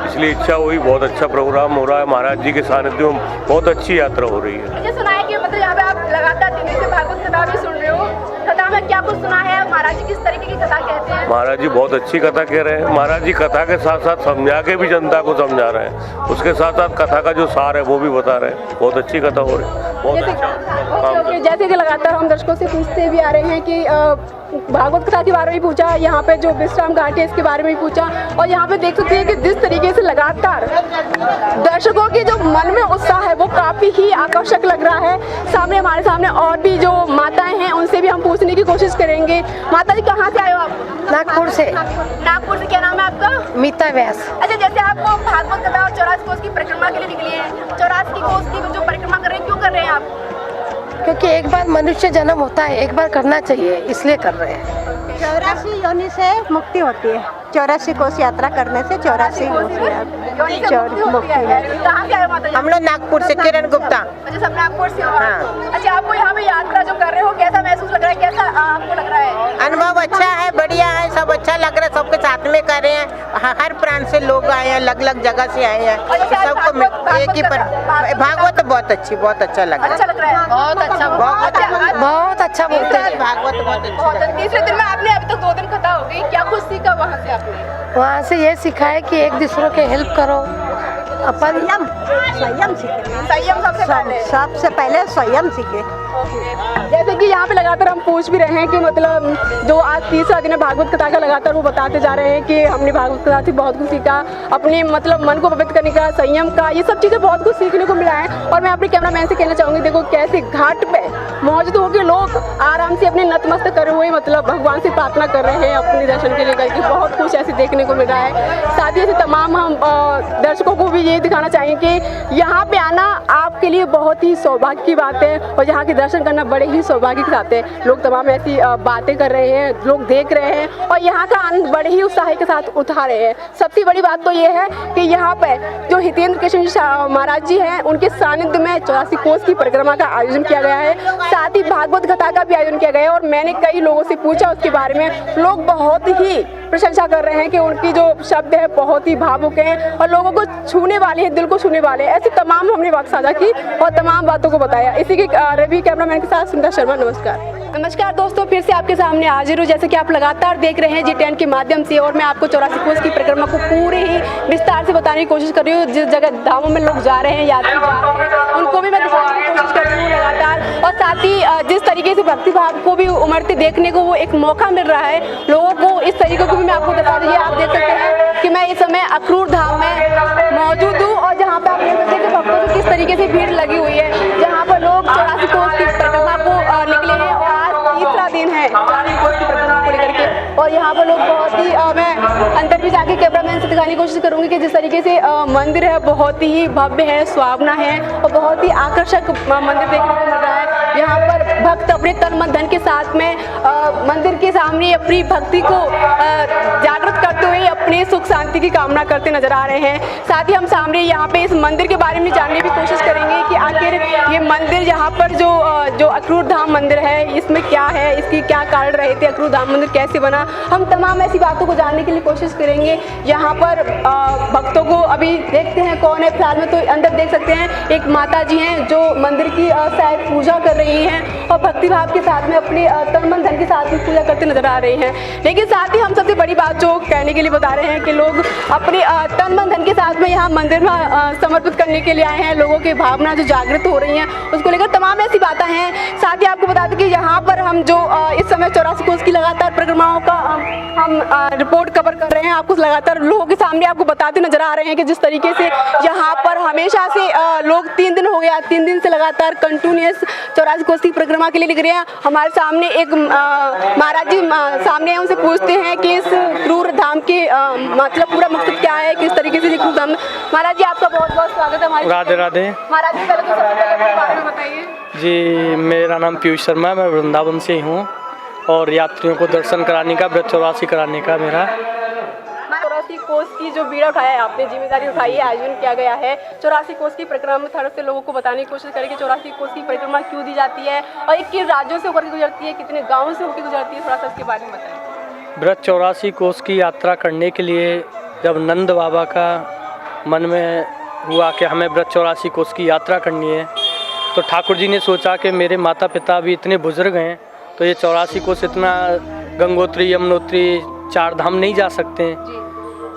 इसलिए इच्छा हुई। बहुत अच्छा प्रोग्राम हो रहा है, महाराज जी के सानिध्य में बहुत अच्छी यात्रा हो रही है। मुझे सुना है कि मतलब यहाँ पे आप लगातार 3 दिन से भागवत कथा भी सुन रहे हो, कथा में क्या कुछ सुना है? महाराज जी किस तरीके की कथा कहते हैं? महाराज जी बहुत अच्छी कथा कह रहे हैं। महाराज जी कथा के साथ साथ समझा के भी जनता को समझा रहे हैं, उसके साथ साथ कथा का जो सार है वो भी बता रहे हैं। बहुत अच्छी कथा हो रही है, बहुत अच्छा। जैसे कि लगातार हम दर्शकों से पूछते भी आ रहे हैं कि भागवत कथा के बारे में पूछा, यहाँ पे जो विश्राम घाट है इसके बारे में पूछा, और यहाँ पे देख सकते हैं कि जिस तरीके से लगातार दर्शकों के जो मन में उत्साह है वो काफ़ी ही आकर्षक लग रहा है। सामने हमारे सामने और भी जो माताएं हैं उनसे भी हम पूछने की कोशिश करेंगे। माता जी, कहाँ से आए हो आप? नागपुर से। नागपुर से। क्या नाम है आपका? मीता व्यास। अच्छा, जैसे आप भागवत कथा और 84 कोस की परिक्रमा के लिए निकले हैं, 84 कोस की जो परिक्रमा कर रहे हैं, क्यों कर रहे हैं आप? क्योंकि एक बार मनुष्य जन्म होता है, एक बार करना चाहिए, इसलिए कर रहे हैं। 84 योनि से मुक्ति होती है। 84 कोस यात्रा करने से 84 मुक्ति है। कहाँ से आए माता जी? हम लोग नागपुर से, किरण गुप्ता। अच्छा, सब नागपुर से हो? हाँ। अच्छा, आपको यहाँ पे यात्रा जो कर रहे हो कैसा महसूस लग रहा है, कैसा आपको लग रहा है? अनुभव अच्छा है, बढ़िया है, सब अच्छा लग रहा है, सबके साथ में कर रहे हैं। हर प्रांत से लोग आए हैं, अलग अलग जगह से आए हैं, सबको एक ही पर भागवत बहुत अच्छा लग रहा है। अच्छा लग रहा है, बहुत अच्छा, बहुत अच्छा बोलते हैं। भागवत बहुत अच्छा। तीसरे दिन में आपने अभी तक 2 दिन कथा हो गई, क्या कुछ सीखा वहाँ से आपने? वहाँ से ये सीखा है कि एक दूसरों के हेल्प करो, अपन संयम सीखे। संयम सबसे पहले संयम सीखे। जैसे कि यहाँ पे लगातार हम पूछ भी रहे हैं कि मतलब जो आज तीसरा दिन है भागवत कथा का, लगातार वो बताते जा रहे हैं कि हमने भागवत कथा से बहुत कुछ सीखा, अपने मतलब मन को पवित्र करने का, संयम का, ये सब चीज़ें बहुत कुछ सीखने को मिला है। और मैं अपने कैमरामैन से कहना चाहूँगी, देखो कैसे घाट पे मौजूद होकर लोग आराम से अपने नतमस्तक करे हुए मतलब भगवान से प्रार्थना कर रहे हैं अपने दर्शन के लिए करके, बहुत कुछ ऐसे देखने को मिल रहा है। साथ ही ऐसे तमाम हम दर्शकों को भी ये दिखाना चाहेंगे कि यहाँ पे आना आपके लिए बहुत ही सौभाग्य की बात है और यहाँ के दर्शन करना बड़े ही सौभाग्य की बात है। लोग तमाम ऐसी बातें कर रहे हैं, लोग देख रहे हैं और यहाँ का आनंद बड़े ही उत्साह के साथ उठा रहे हैं। सबसे बड़ी बात तो ये है कि यहाँ पे जो हितेंद्र कृष्ण महाराज जी हैं, उनके सानिध्य में 84 कोस की परिक्रमा का आयोजन किया गया है, साथ ही भागवत कथा का भी आयोजन किया गया है। और मैंने कई लोगों से पूछा उसके बारे में, लोग बहुत ही प्रशंसा कर रहे हैं कि उनकी जो शब्द है बहुत ही भावुक हैं और लोगों को छूने वाले हैं, दिल को छूने वाले हैं। ऐसी तमाम हमने बात साझा की और तमाम बातों को बताया। इसी के रवि कैमरामैन के साथ सुनीता शर्मा, नमस्कार दोस्तों, फिर से आपके सामने हाजिर हूँ। जैसे कि आप लगातार देख रहे हैं G10 के माध्यम से और मैं आपको 84 कोस की परिक्रमा को पूरे ही विस्तार से बताने की कोशिश कर रही हूँ। जिस जगह धामों में लोग जा रहे हैं, यात्री जा रहे हैं, उनको भी मैं दिखाने की कोशिश कर रही हूँ लगातार। और साथ ही जिस तरीके से भक्ति भाव को भी उमड़ते देखने को वो एक मौका मिल रहा है लोगों को, इस तरीके को भी मैं आपको बता रही हूँ। आप देख सकते हैं कि मैं इस समय अक्रूर धाम में मौजूद हूँ और जहाँ पर आप देख सकते हैं कि भक्तों की किस तरीके से भीड़ लगी हुई है, जहाँ पर लोग 84 कोस की परिक्रमा को निकले हैं और आज तीसरा दिन है 84 कोस की परिक्रमा को लेकर के। और यहाँ पर लोग बहुत ही मैं अंदर भी जाके कैमरामैन से दिखाने की कोशिश करूँगी कि जिस तरीके से मंदिर है बहुत ही भव्य है, सुहावना है और बहुत ही आकर्षक मंदिर देखने को मिल रहा है। यहाँ पर भक्त अपने तन मन धन के साथ में मंदिर के सामने अपनी भक्ति को जागृत करते हुए अपने सुख शांति की कामना करते नजर आ रहे हैं। साथ ही हम सामने यहाँ पे इस मंदिर के बारे में जानने की कोशिश करेंगे कि आखिर ये मंदिर यहाँ पर जो अक्रूर धाम मंदिर है, इसमें क्या है, इसकी क्या कारण रहे थे, अक्रूर धाम मंदिर कैसे बना, हम तमाम ऐसी बातों को जानने के लिए कोशिश करेंगे। यहाँ पर भक्तों को अभी देखते हैं कौन है फिलहाल में, तो अंदर देख सकते हैं एक माता जी हैं जो मंदिर की शायद पूजा कर रही हैं और भक्ति भाव के साथ में अपने तन मन धन के साथ में पूजा करते नजर आ रही हैं। लेकिन साथ ही हम सबसे बड़ी बात जो कहने के लिए बता रहे हैं कि लोग अपने तन मन धन के साथ में यहाँ मंदिर में समर्पित करने के लिए आए हैं। लोगों की भावना जो जागृत हो रही हैं उसको लेकर तमाम ऐसी बातें हैं। साथ ही आपको बता दें कि यहाँ पर हम जो इस समय 84 कोस की लगातार परिक्रमाओं का हम रिपोर्ट कवर कर रहे हैं, आपको लगातार लोगों के सामने आपको बताते नजर आ रहे हैं कि जिस तरीके से यहाँ पर हमेशा से लोग 3 दिन हो गया, 3 दिन से लगातार कंटिन्यूस 84 कोस की परिक्रमा के लिए निकल रहे हैं। हमारे सामने एक महाराज जी सामने हैं, उनसे पूछते हैं कि इस क्रूर धाम के मतलब पूरा मकसद क्या है, किस तरीके से क्रूर धाम। महाराज जी आपका बहुत बहुत स्वागत है हमारे। राधे राधे। महाराज जी पहले तो सबसे पहले अपने बारे में बताइए। जी, मेरा नाम पीयूष शर्मा है, मैं वृंदावन से ही हूँ और यात्रियों को दर्शन कराने का, व्रत 84 कराने का मेरा 84 कोस की जो बीड़ा उठाया है आपने, जिम्मेदारी उठाई है, आयोजन किया गया है 84 कोस की परिक्रमा में। थोड़ा से लोगों को बताने की कोशिश करें कि 84 कोस की परिक्रमा क्यों दी जाती है और एक किन राज्यों से होकर गुजरती है, कितने गाँव से होकर गुजरती है, थोड़ा सा इसके बारे में बताएं। व्रत 84 कोस की यात्रा करने के लिए जब नंद बाबा का मन में हुआ कि हमें व्रत 84 कोस की यात्रा करनी है, तो ठाकुर जी ने सोचा कि मेरे माता पिता भी इतने बुजुर्ग हैं तो ये 84 कोस इतना गंगोत्री यमुनोत्री 4 धाम नहीं जा सकते हैं,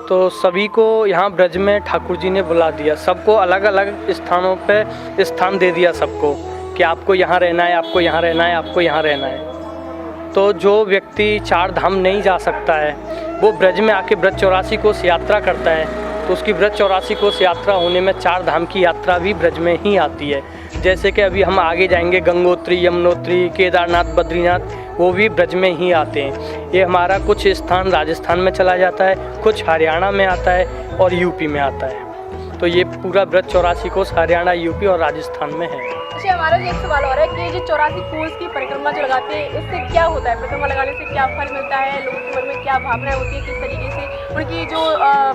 तो सभी को यहाँ ब्रज में ठाकुर जी ने बुला दिया। सबको अलग अलग स्थानों पे स्थान दे दिया सबको कि आपको यहाँ रहना है, आपको यहाँ रहना है, आपको यहाँ रहना है। तो जो व्यक्ति 4 धाम नहीं जा सकता है वो ब्रज में आके व्रत 84 कोस यात्रा करता है, तो उसकी व्रत 84 कोस यात्रा होने में 4 धाम की यात्रा भी ब्रज में ही आती है। जैसे कि अभी हम आगे जाएंगे, गंगोत्री यमुनोत्री केदारनाथ बद्रीनाथ, वो भी ब्रज में ही आते हैं। ये हमारा कुछ स्थान राजस्थान में चला जाता है, कुछ हरियाणा में आता है और यूपी में आता है। तो ये पूरा ब्रज 84 कोस हरियाणा, यूपी और राजस्थान में है। अच्छा, हमारा एक सवाल और है कि जो 84 कोस की परिक्रमा जो लगाते हैं, इससे क्या होता है? परिक्रमा लगाने से क्या फल मिलता है? लोगों के मन में क्या भावनाएं होती है? किस तरीके से उनकी जो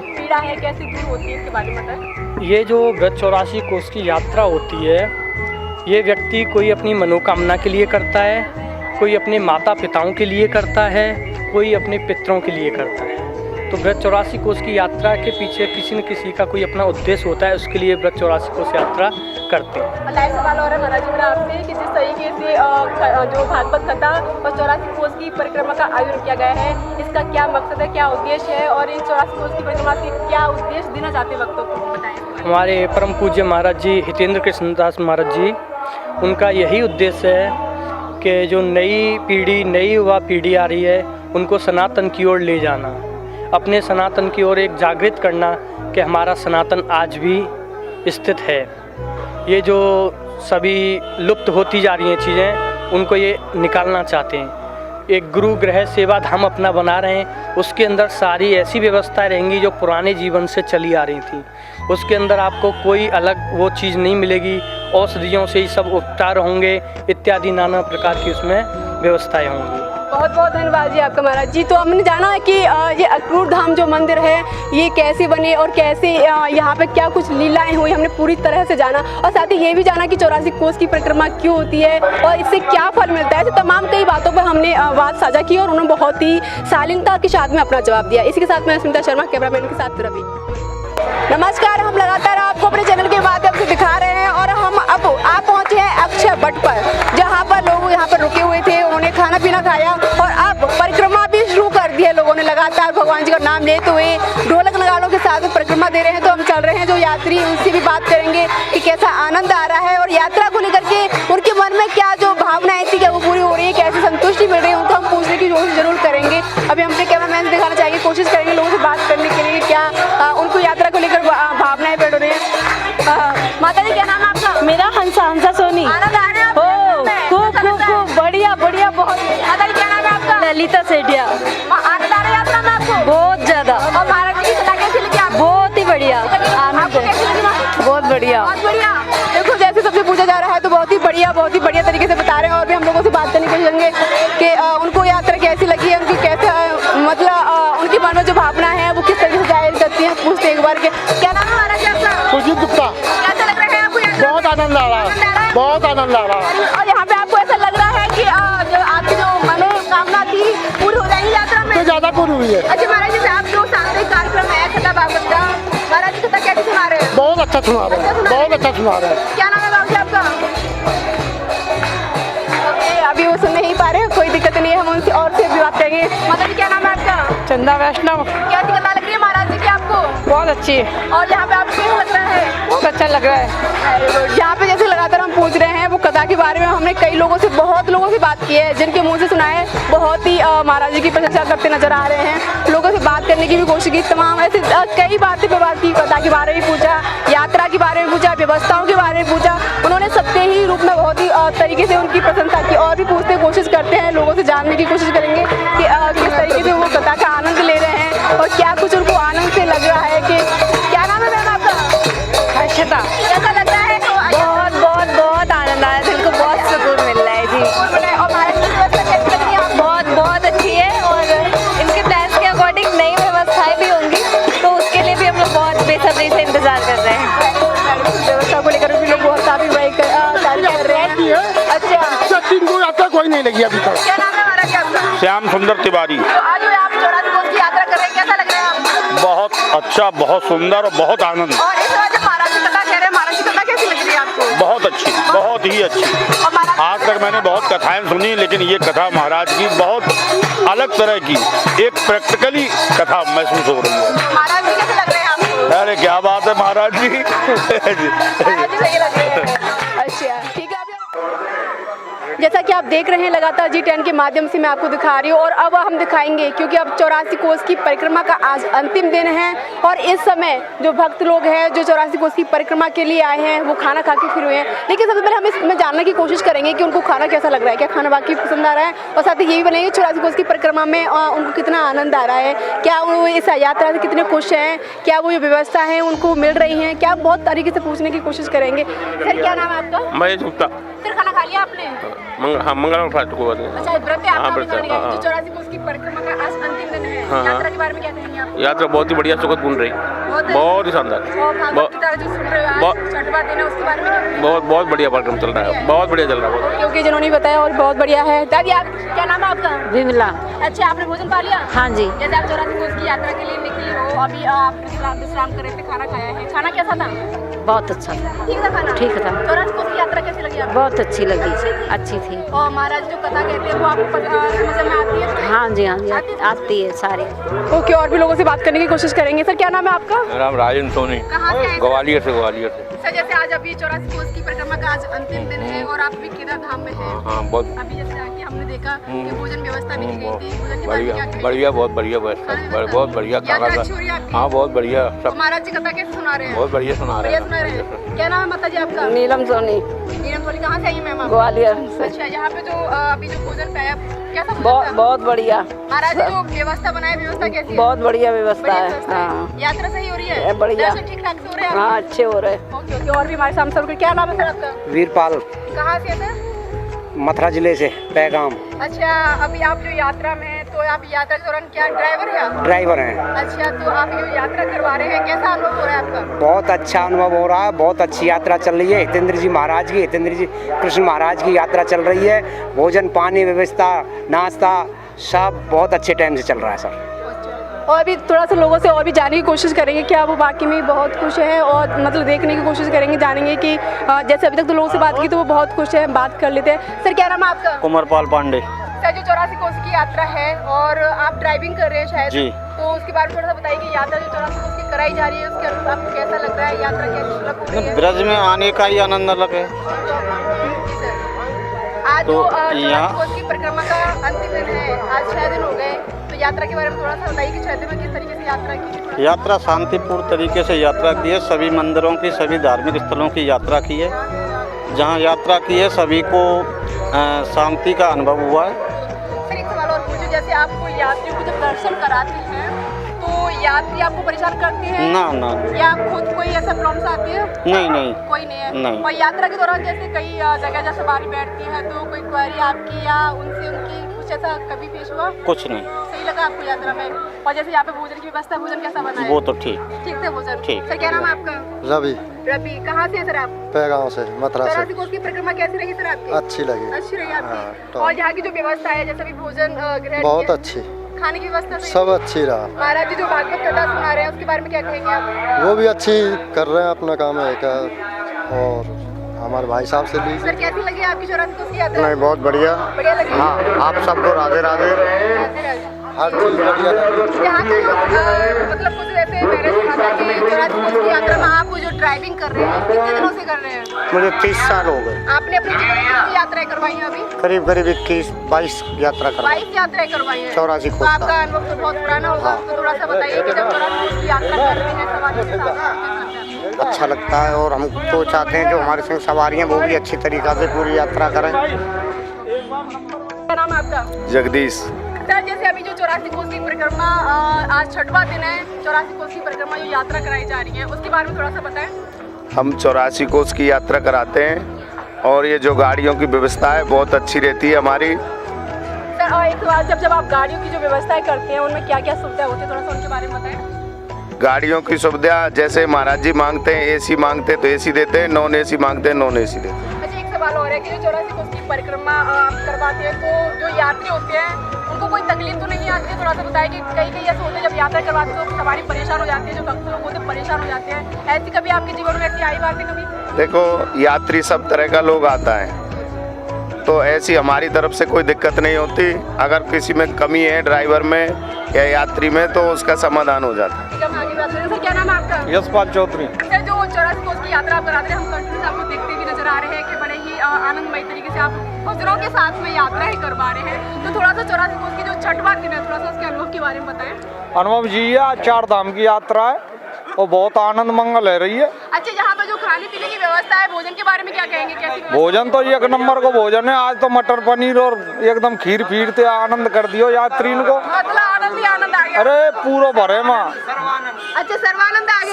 पीड़ा है कैसे दूर होती है, इसके बारे में बताएं। ये जो ब्रज 84 कोस की यात्रा होती है, ये व्यक्ति कोई अपनी मनोकामना के लिए करता है, कोई अपने माता पिताओं के लिए करता है, कोई अपने पितरों के लिए करता है। तो ब्रज 84 कोस की यात्रा के पीछे किसी न किसी का कोई अपना उद्देश्य होता है, उसके लिए ब्रज 84 कोस यात्रा करते हैं। लाइव सवाल और है महाराज जी मेरा आपसे कि जिस तरीके से जो भागवत कथा और 84 कोस की परिक्रमा का आयोजन किया गया है, इसका क्या मकसद है, क्या उद्देश्य है, और इन 84 कोस की परिक्रमा से क्या उद्देश्य देना चाहते हैं भक्तों को, बताएं। हमारे परम पूज्य महाराज जी हितेंद्र कृष्णदास महाराज जी, उनका यही उद्देश्य है कि जो नई पीढ़ी, नई युवा पीढ़ी आ रही है, उनको सनातन की ओर ले जाना, अपने सनातन की ओर एक जागृत करना कि हमारा सनातन आज भी स्थित है। ये जो सभी लुप्त होती जा रही हैं चीज़ें, उनको ये निकालना चाहते हैं। एक गुरु गृह सेवा धाम अपना बना रहे हैं, उसके अंदर सारी ऐसी व्यवस्थाएं रहेंगी जो पुराने जीवन से चली आ रही थी। उसके अंदर आपको कोई अलग वो चीज़ नहीं मिलेगी, औषधियों से ही सब उपचार होंगे, इत्यादि नाना प्रकार की उसमें व्यवस्थाएं होंगी। बहुत बहुत धन्यवाद जी आपका महाराज जी। तो हमने जाना है कि ये अक्रूर धाम जो मंदिर है, ये कैसे बने और कैसे यहाँ पे क्या कुछ लीलाएं हुई, हमने पूरी तरह से जाना, और साथ ही ये भी जाना कि 84 कोस की परिक्रमा क्यों होती है और इससे क्या फल मिलता है। तो तमाम कई बातों पर हमने बात साझा की और उन्होंने बहुत ही शालीनता के साथ में अपना जवाब दिया। इसी के साथ मैं सुनीता शर्मा, कैमरामैन के साथ रवि। नमस्कार, हम लगातार आपको अपने चैनल के माध्यम से दिखा रहे हैं और हम अब आप पहुंचे हैं अक्षय वट पर, जहां पर लोग यहाँ पर रुके हुए थे, उन्होंने खाना पीना खाया और अब परिक्रमा भी शुरू कर दी है। लोगों ने लगातार भगवान जी का नाम लेते हुए ढोलक नगाड़ों के साथ परिक्रमा दे रहे हैं। तो हम चल रहे हैं जो यात्री, उनसे भी बात करेंगे कि कैसा आनंद आ रहा है और यात्रा को लेकर के उनके मन में क्या जो भावनाएं थी क्या वो पूरी हो रही है, कैसी संतुष्टि मिल रही है, उनको हम पूछने की कोशिश जरूर करेंगे। अभी हम अपने कैमरामैन से दिखाना चाहेंगे, कोशिश करेंगे लोगों से बात करने के लिए क्या उनको यात्रा को लेकर भावनाएं पैदा हो रही है। माता जी क्या नाम है आपका? मेरा हंसा सोनी। आनंद आ रहा है आपको? खूब खूब खूब बढ़िया बढ़िया, बहुत। माता जी क्या नाम है आपका? ललिता सेठिया। आनंद आ रहा है यात्रा में आपको? बहुत ज्यादा। और महाराज जी की सलाह कैसी लगी आपको? बहुत ही बढ़िया आनंद है, बहुत बढ़िया, बहुत बढ़िया। देखो जैसे सबसे पूछा जा रहा है तो बहुत ही बढ़िया तरीके से बता रहे हैं और भी हम लोगों से बात करने की कोशिश करेंगे कि उनको यात्रा कैसी लगी है, उनकी कैसे मतलब उनकी मन में जो भावना है वो किस तरीके से जाहिर करती है। पूछते एक बार के क्या नाम है महाराज आपका? सुजीत गुप्ता। कैसा लग रहा है आपको यात्रा? बहुत आनंद आ रहा है, बहुत आनंद आ रहा है। और यहाँ पे आपको ऐसा लग रहा है कि जो आपकी जो मनोकामना थी पूरी हो जाएगी यात्रा में? तो ज्यादा पूरी हुई है। अच्छा महाराज जी, आप जो सांस्कृतिक कार्यक्रम है कथा भागवत का, महाराज जी कथा कैसे सुना रहे हैं? बहुत अच्छा सुना रहे हैं, बहुत अच्छा सुना रहे हैं। क्या नाम है बाबू जी आपका? अभी वो सुन नहीं पा रहे हैं, कोई दिक्कत नहीं है, हम उनसे और से भी बात करेंगे। माता जी क्या नाम है आपका? चंदा वैष्णव। कैसी कथा लग रही है महाराज जी की आपको? बहुत अच्छी है। और यहाँ पे आपको कैसा लग रहा है? बहुत अच्छा लग रहा है। यहाँ पे जैसे लगातार हम पूछ रहे हैं वो कथा के बारे में, हमने कई लोगों से, बहुत लोगों से बात की है, जिनके मुंह से सुना है बहुत ही महाराज जी की प्रशंसा करते नजर आ रहे हैं। लोगों से बात करने की भी कोशिश की, तमाम ऐसे कई बातें पे बात की, कथा के बारे में पूछा, यात्रा के बारे में पूछा, व्यवस्थाओं के बारे में पूछा। उन्होंने सबके ही रूप में बहुत ही तरीके से उनकी प्रशंसा की और भी पूछते कोशिश करते हैं, लोगों से जानने की कोशिश करेंगे कि किस तरीके से वो कथा का आनंद ले रहे हैं और क्या कुछ उनको आनंद से लग रहा है। कि क्या नाम है मैम आपका? हर्षिता। कैसा लग रहा है? बहुत बहुत बहुत आनंद आया, दिल को बहुत सुकून मिल रहा है जी। और महाराज की व्यवस्था कैसी लग रही है आपको? बहुत बहुत अच्छी है और इनके प्लान्स के अकॉर्डिंग नई व्यवस्थाएं भी होंगी, तो उसके लिए भी हम लोग बहुत बेसब्री से इंतजार कर रहे हैं। व्यवस्था को लेकर भी लोग बहुत काफी बड़ी तारीफ कर रहे हैं। अच्छा, को यात्रा कोई नहीं लगी अभी तक। क्या नाम है महाराज आपका? श्याम सुंदर तिवारी। तो आज आप 84 कोस की यात्रा कर रहे हैं, कैसा लग रहा है आपको? बहुत अच्छा, बहुत सुंदर और बहुत आनंद। और इस बार जब महाराज की कथा कह रहे हैं, महाराज की कथा कैसी लग रही है आपको? बहुत अच्छी, बहुत ही अच्छी। आज तक मैंने बहुत कथाएं सुनी, लेकिन ये कथा महाराज की बहुत अलग तरह की, एक प्रैक्टिकली कथा महसूस हो रही है। महाराज जी कैसे लग रहे हैं आपको? अरे क्या बात है महाराज जी। महाराज जी सही लग रहे हैं। अच्छा ठीक है। जैसा कि आप देख रहे हैं लगातार G10 के माध्यम से मैं आपको दिखा रही हूँ और अब हम दिखाएंगे क्योंकि अब 84 कोस की परिक्रमा का आज अंतिम दिन है और इस समय जो भक्त लोग हैं जो 84 कोस की परिक्रमा के लिए आए हैं वो खाना खा के फिर हुए हैं। लेकिन सबसे पहले हम इसमें जानने की कोशिश करेंगे कि उनको खाना कैसा लग रहा है, क्या खाना वाकई पसंद आ रहा है और साथ ही ये भी बनेंगे 84 कोस की परिक्रमा में उनको कितना आनंद आ रहा है, क्या वो इस यात्रा से कितने खुश हैं, क्या वो जो व्यवस्था है उनको मिल रही है, क्या बहुत तरीके से पूछने की कोशिश करेंगे। सर क्या नाम है आपका? मैं झूठा सर खाना खा लिया आपने? मंगल फास्ट को अच्छा व्रत है आपका? जो 84 कोस की परिक्रमा का आज अंतिम दिन है, यात्रा के बारे में क्या कहेंगे आप? यात्रा बहुत ही बढ़िया सुखदपूर्ण रही, बहुत ही शानदार, बहुत बढ़िया कार्यक्रम चल रहा है, बहुत बढ़िया चल रहा है क्योंकि जिन्होंने बताया और बहुत बढ़िया है। दादी आप क्या नाम है आपका? विमला। अच्छा आपने भोजन पा लिया? हाँ जी। जैसे आप 84 कोस की यात्रा के लिए निकले हो, अभी आप विश्राम कर रहे थे, खाना खाया है, खाना कैसा था? बहुत अच्छा था। ठीक था खाना? ठीक था। 84 कोस की यात्रा कैसी लगी आपको? बहुत अच्छी लगी, अच्छी थी। और महाराज जो कथा कहते हैं वो आपको समझ में आती है? हाँ जी, हाँ जी आती है सारी। ओके और भी लोगों से बात करने की कोशिश करेंगे। सर क्या नाम है आपका? राम राजन सोनी, ग्वालियर से। सर जैसे आज अभी 84 कोस की परिक्रमा का आज अंतिम दिन है और आप भी केदार धाम में हैं। हाँ बहुत अभी जैसे आके हमने देखा कि भोजन व्यवस्था भी की गई थी, भोजन के बारे में क्या कहेंगे? बढ़िया, बहुत बढ़िया व्यवस्था, बहुत बढ़िया खाना यात्रा अच्छी हो रही है आपकी? हाँ बहुत बढ़िया सब, महाराज जी कथा कैसे सुना रहे हैं? बहुत बढ़िया सुना रहे बढ़िया सुना रहे हैं। क्या नाम है माता जी आपका? नीलम सोनी, नीलम सोनी। कहाँ से आई मैम आप? ग्वालियर से। अच्छा यहाँ पे जो अभी जो भोजन पाया कैसा भोजन था? बहुत बढ़िया। महाराज जी जो व्यवस्था बनाए, व्यवस्था कैसी है? बहुत बढ़िया व्यवस्था बढ़िया है। व्यवस्था है। यात्रा सही हो रही है? बढ़िया। दर्शन ठीक ठाक से हो रहे हैं? हाँ अच्छे हो रहे। ओके ओके और भी हमारे सामने सर क्या नाम है सर आपका? वीरपाल, कहाँ से है सर? मथुरा जिले से, पैगाम। अच्छा अभी आप जो यात्रा में हैं तो आप यात्रा के दौरान क्या ड्राइवर है आप? ड्राइवर हैं। अच्छा तो आप जो यात्रा करवा रहे हैं कैसा अनुभव हो रहा है आपका? बहुत अच्छा अनुभव हो रहा है, बहुत अच्छी यात्रा चल रही है। हितेंद्र जी महाराज की, हितेंद्र जी कृष्ण महाराज की यात्रा चल रही है। भोजन पानी व्यवस्था नाश्ता सब बहुत अच्छे टाइम से चल रहा है सर। और भी थोड़ा सा लोगों से और भी जानने की कोशिश करेंगे क्या वो वाकई में बहुत खुश है और मतलब देखने की कोशिश करेंगे, जानेंगे कि जैसे अभी तक तो लोगों से बात की तो वो बहुत खुश है, बात कर लेते हैं। सर क्या नाम है आपका? कुमारपाल पांडे। सर जो 84 कोस की यात्रा है और आप ड्राइविंग कर रहे हैं शायद जी, तो उसके बारे में थोड़ा सा बताइए कि यात्रा जो 84 कोस की कराई जा रही है उसके अनुसार आपको कैसा लग रहा है, यात्रा कैसी लग रही है? ब्रज में आने का ही आनंद अलग है। आज जो 84 कोस की परिक्रमा का अंतिम दिन है, आज 6 दिन हो गए, तो यात्रा के बारे में थोड़ा सा बताइए कि 6 दिन में किस तरीके से यात्रा की? यात्रा शांतिपूर्ण तरीके से यात्रा की है। सभी मंदिरों की, सभी धार्मिक स्थलों की यात्रा की है। जहाँ यात्रा की है सभी को शांति का अनुभव हुआ है। सर एक सवाल और पूछो, जैसे आपको यात्रियों को जब दर्शन कराते हैं तो यात्री आपको परेशान करते हैं? ना ना, या खुद कोई ऐसा प्रॉब्लम्स आती है? नहीं कोई नहीं है। नहीं। और यात्रा के दौरान जैसे कई जगह जैसे सवारी बैठती है तो कोई क्वेरी आपकी या उनसे उनकी कुछ ऐसा कभी पेश हुआ? कुछ नहीं। सही लगा आपको यात्रा में? और जैसे यहाँ पे भोजन की व्यवस्था, भोजन कैसा बना है? वो तो ठीक थे भोजन? ठीक। सर क्या नाम है आपका? रवि, रवि। कहाँ से है सर आप? पैगाम से, मथुरा से। 84 कोस की परिक्रमा कैसी रही सर आपकी? अच्छी लगी। अच्छी रही आपकी? हाँ, और यहाँ की जो व्यवस्था है जैसे भी भोजन ग्रहण बहुत किया, अच्छी, खाने की व्यवस्था सही? सब अच्छी रहा। महाराज जी जो भागवत कथा सुना रहे हैं उसके बारे में क्या कहेंगे आप? वो भी अच्छी कर रहे हैं अपना काम है का। और हमारे भाई साहब से ली। सर कैसी लगी आपकी 84 कोस की यात्रा? नहीं बहुत बढ़िया। बढ़िया लगी? हाँ आप सबको राधे राधे। हर चीज़ बढ़िया लगी। यहाँ पे मतलब कुछ ऐसे मैंने सुना था कि 84 कोस की यात्रा में आप जो ड्राइविंग कर रहे हैं कितने दिनों से कर रहे हैं? मुझे 30 साल हो गए। आपने अपनी जीवन में कितनी यात्राएं करवाई हैं अभी? करीब करीब 21-22 यात्रा कर। 22 यात्राएं करवाई हैं। 84 तो कोस आपका अनुभव तो बहुत पुराना होगा, तो थोड़ा सा बताइए कि जब 84 कोस की यात्रा करते हैं सवारी के साथ अच्छा लगता है और हम तो चाहते हैं जो हमारे संग सवारियाँ वो भी अच्छी तरीक़ा से पूरी यात्रा करें। क्या नाम है आपका? जगदीश। सर जैसे अभी जो 84 कोस की परिक्रमा आज 6वां दिन है, 84 कोस की परिक्रमा जो यात्रा कराई जा रही है उसके बारे में थोड़ा सा बताएं। हम 84 कोस की यात्रा कराते हैं और ये जो गाड़ियों की व्यवस्था है बहुत अच्छी रहती है हमारी। सर और एक सवाल, जब आप गाड़ियों की जो व्यवस्थाएं करते हैं उनमें क्या क्या सुविधा होती है, थोड़ा सा उनके बारे में बताएं। गाड़ियों की सुविधा जैसे महाराज जी मांगते हैं एसी मांगते हैं तो एसी देते हैं, नॉन एसी मांगते हैं नॉन एसी देते हैं। अच्छा एक सवाल और है कि जो 84 कोस की परिक्रमा आप करवाते हैं तो जो यात्री होते हैं उनको कोई तकलीफ तो नहीं आती है? थोड़ा सा बताएं कि कई कई ऐसे होते हैं जब यात्रा करवाते हैं तो सवारी परेशान हो जाती है, जो भक्त लोग होते हैं परेशान हो जाते हैं, ऐसी कभी आपके जीवन में ऐसी आई बात है कभी? देखो यात्री सब तरह का लोग आता है तो ऐसी हमारी तरफ से कोई दिक्कत नहीं होती। अगर किसी में कमी है ड्राइवर में या यात्री में तो उसका समाधान हो जाता है। सर क्या नाम है आपका? यशपाल चौधरी। सर जो 84 कोस की यात्रा आप कराते हैं हम कंटिन्यूस आपको देखते भी नजर आ रहे हैं कि बड़े ही आनंदमय तरीके से आप भजनों के साथ में यात्रा ही करवा रहे हैं, तो थोड़ा सा 84 कोस की जो छठवां दिन है, थोड़ा सा उसके अनुभव के बारे में बताएं। अनुभव जी, यह 4 धाम की यात्रा है और बहुत आनंद मंगल है रही है। अच्छा, यहाँ पर जो खाने पीने की व्यवस्था है, भोजन के बारे में क्या कहेंगे, कैसी व्यवस्था? भोजन तो एक नंबर को भोजन है। आज तो मटर पनीर और एकदम खीर फीर ते आनंद कर दियो यात्री को। मतलब आनंद ही आनंद आ गया। अरे पूरा भरे माँ। अच्छा, सर्वानंद आ गया।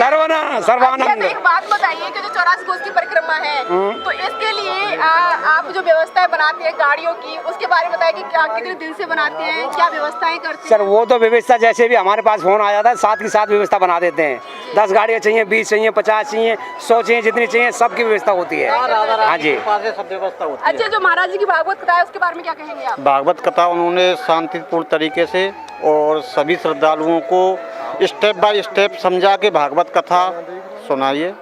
सर्वानंद। अच्छा, तो एक बात बताइए कि जो 84 कोस की परिक्रमा है, तो इसके लिए आप जो व्यवस्थाएं बनाते हैं गाड़ियों की, उसके बारे में बताइए कि क्या कितने दिन से बनाते हैं, क्या व्यवस्थाएं करते हैं? सर वो तो व्यवस्था जैसे भी हमारे पास फोन आ जाता है, साथ के साथ व्यवस्था बना देते हैं। 10 गाड़ियाँ चाहिए, 20 चाहिए, 50 चाहिए, 100 चाहिए, जितनी चाहिए सबकी व्यवस्था होती है। हाँ जी, सब व्यवस्था होती है। अच्छा, जो महाराज जी की भागवत कथा है उसके बारे में क्या कहेंगे आप? भागवत कथा उन्होंने शांतिपूर्ण तरीके से और सभी श्रद्धालुओं को स्टेप बाय स्टेप समझा के भागवत कथा सुनाइए।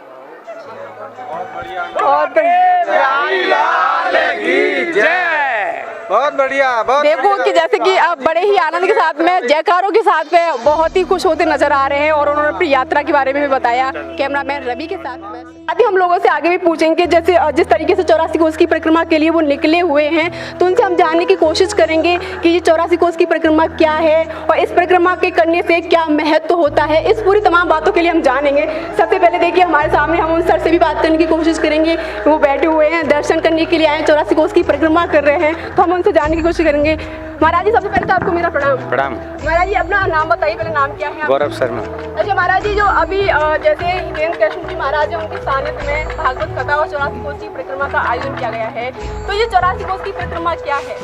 बहुत बढ़िया। देखो कि जैसे कि आप बड़े ही आनंद के साथ में, जयकारों के साथ में बहुत ही खुश होते नजर आ रहे हैं, और उन्होंने अपनी यात्रा के बारे में भी बताया कैमरामैन रवि के साथ में। अभी हम लोगों से आगे भी पूछेंगे, जैसे जिस तरीके से 84 कोस की परिक्रमा के लिए वो निकले हुए हैं, तो उनसे हम जानने की कोशिश करेंगे कि ये 84 कोस की परिक्रमा क्या है और इस परिक्रमा के करने से क्या महत्व होता है। इस पूरी तमाम बातों के लिए हम जानेंगे। सबसे पहले देखिए हमारे सामने, हम उन सर से भी बात करने की कोशिश करेंगे। वो बैठे हुए हैं, दर्शन करने के लिए आए, 84 कोस की परिक्रमा कर रहे हैं, तो हम उनसे जानने की कोशिश करेंगे। महाराज जी, सबसे पहले तो आपको मेरा प्रणाम। प्रणाम। महाराज जी, अपना नाम बताइए, पहले नाम क्या है? गौरव शर्मा। अच्छा महाराज जी, जो अभी जैसे हितेंद्र कृष्ण जी महाराज है, उनकी सानिध्य में भागवत कथा और 84 कोस की परिक्रमा का आयोजन किया गया है, तो ये 84 कोस की परिक्रमा क्या है?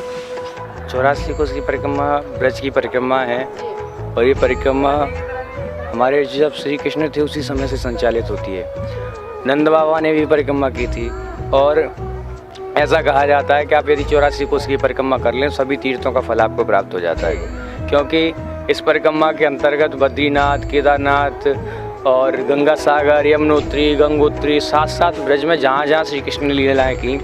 84 कोस की परिक्रमा ब्रज की परिक्रमा है, और ये परिक्रमा हमारे जब श्री कृष्ण थे उसी समय से संचालित होती है। नंद बाबा ने भी परिक्रमा की थी, और ऐसा कहा जाता है कि आप यदि 84 कोस की परिक्रमा कर लें, सभी तीर्थों का फल आपको प्राप्त हो जाता है। क्योंकि इस परिक्रमा के अंतर्गत बद्रीनाथ, केदारनाथ और गंगा सागर, यमुनोत्री, गंगोत्री, साथ साथ ब्रज में जहाँ जहाँ श्री कृष्ण ने लीलाएँ की,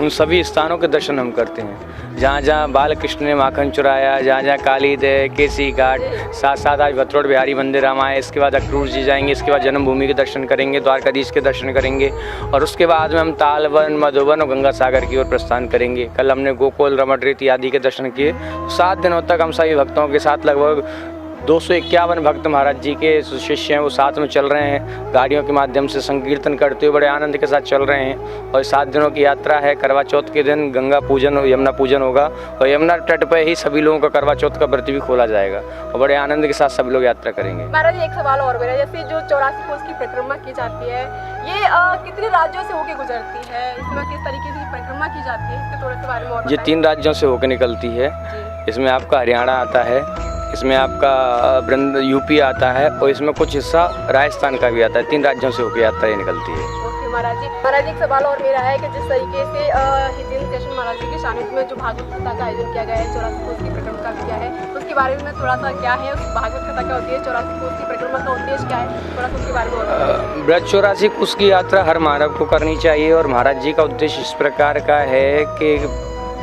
उन सभी स्थानों के दर्शन हम करते हैं। जहाँ जहाँ बाल कृष्ण ने माखन चुराया, जहाँ जहाँ काली दे, केसी घाट, साथ साथ आज भत्रोड़ बिहारी मंदिर हम आए, इसके बाद अक्रूर जी जाएंगे, इसके बाद जन्मभूमि के दर्शन करेंगे, द्वारकाधीश के दर्शन करेंगे, और उसके बाद में हम तालवन, मधुबन और गंगा सागर की ओर प्रस्थान करेंगे। कल हमने गोकुल, रमणरेती आदि के दर्शन किए। 7 दिनों तक हम सभी भक्तों के साथ, लगभग 251 भक्त महाराज जी के शिष्य हैं, वो साथ में चल रहे हैं, गाड़ियों के माध्यम से संकीर्तन करते हुए बड़े आनंद के साथ चल रहे हैं। और 7 दिनों की यात्रा है। करवा चौथ के दिन गंगा पूजन और यमुना पूजन होगा, और यमुना तट पर ही सभी लोगों का करवा चौथ का व्रत भी खोला जाएगा, और बड़े आनंद के साथ सभी लोग यात्रा करेंगे। महाराज जी, एक सवाल और मेरा, जैसे जो 84 कोस की परिक्रमा की जाती है, ये कितने राज्यों से होकर गुजरती है? इसमें किस तरीके से परिक्रमा की जाती है, इसके थोड़े से बारे में और ये 3 राज्यों से होकर निकलती है। इसमें आपका हरियाणा आता है, इसमें आपका यूपी आता है, और इसमें कुछ हिस्सा राजस्थान का भी आता है। 3 राज्यों से होकर यात्रा ये निकलती है। ओके महाराज जी, एक सवाल और मेरा है कि जिस तरीके से हितेंद्र कृष्ण महाराज जी के सानिध्य में जो भागवत कथा का आयोजन किया गया है, 84 कोस की परिक्रमा का किया है, उसके बारे में थोड़ा सा क्या है, उस भागवत कथा का उद्देश्य, 84 कोस की परिक्रमा का उद्देश्य क्या है, थोड़ा सा उसके बारे में? ब्रज 84 कोस की यात्रा हर मानव को करनी चाहिए, और महाराज जी का उद्देश्य इस प्रकार का है कि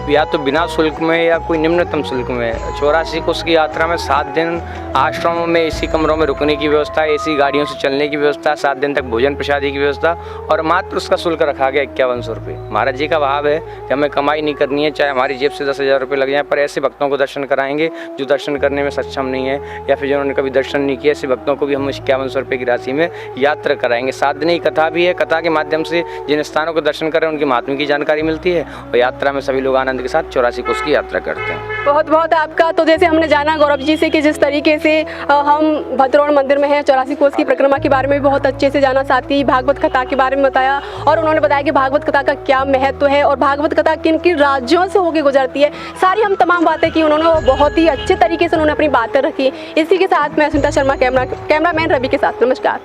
या तो बिना शुल्क में या कोई निम्नतम शुल्क में 84 कोस की यात्रा में 7 दिन आश्रमों में एसी कमरों में रुकने की व्यवस्था, एसी गाड़ियों से चलने की व्यवस्था, 7 दिन तक भोजन प्रसादी की व्यवस्था, और मात्र उसका शुल्क रखा गया 5100 रुपये। महाराज जी का भाव है कि हमें कमाई नहीं करनी है, चाहे हमारी जेब से 10,000 रुपये लग जाए, पर ऐसे भक्तों को दर्शन कराएंगे जो दर्शन करने में सक्षम नहीं है, या फिर जिन्होंने कभी दर्शन नहीं किया, ऐसे भक्तों को भी हम 5100 रुपये की राशि में यात्रा कराएंगे। 7 दिन की कथा भी है, कथा के माध्यम से जिन स्थानों को दर्शन करें उनकी महात्म्य की जानकारी मिलती है, और यात्रा में सभी लोग आनंद के साथ 84 कोस की यात्रा करते हैं। बहुत बहुत आपका। तो जैसे हमने जाना गौरव जी से कि जिस तरीके से हम भत्रोड़ मंदिर में हैं, 84 कोस की परिक्रमा के बारे में भी बहुत अच्छे से जाना, साथ ही भागवत कथा के बारे में बताया, और उन्होंने बताया कि भागवत कथा का क्या महत्व है और भागवत कथा किन किन राज्यों से होकर गुजरती है। सारी हम तमाम बातें की उन्होंने, वो बहुत ही अच्छे तरीके से उन्होंने अपनी बातें रखी। इसी के साथ मैं सुनीता शर्मा, कैमरामैन रवि के साथ, नमस्कार।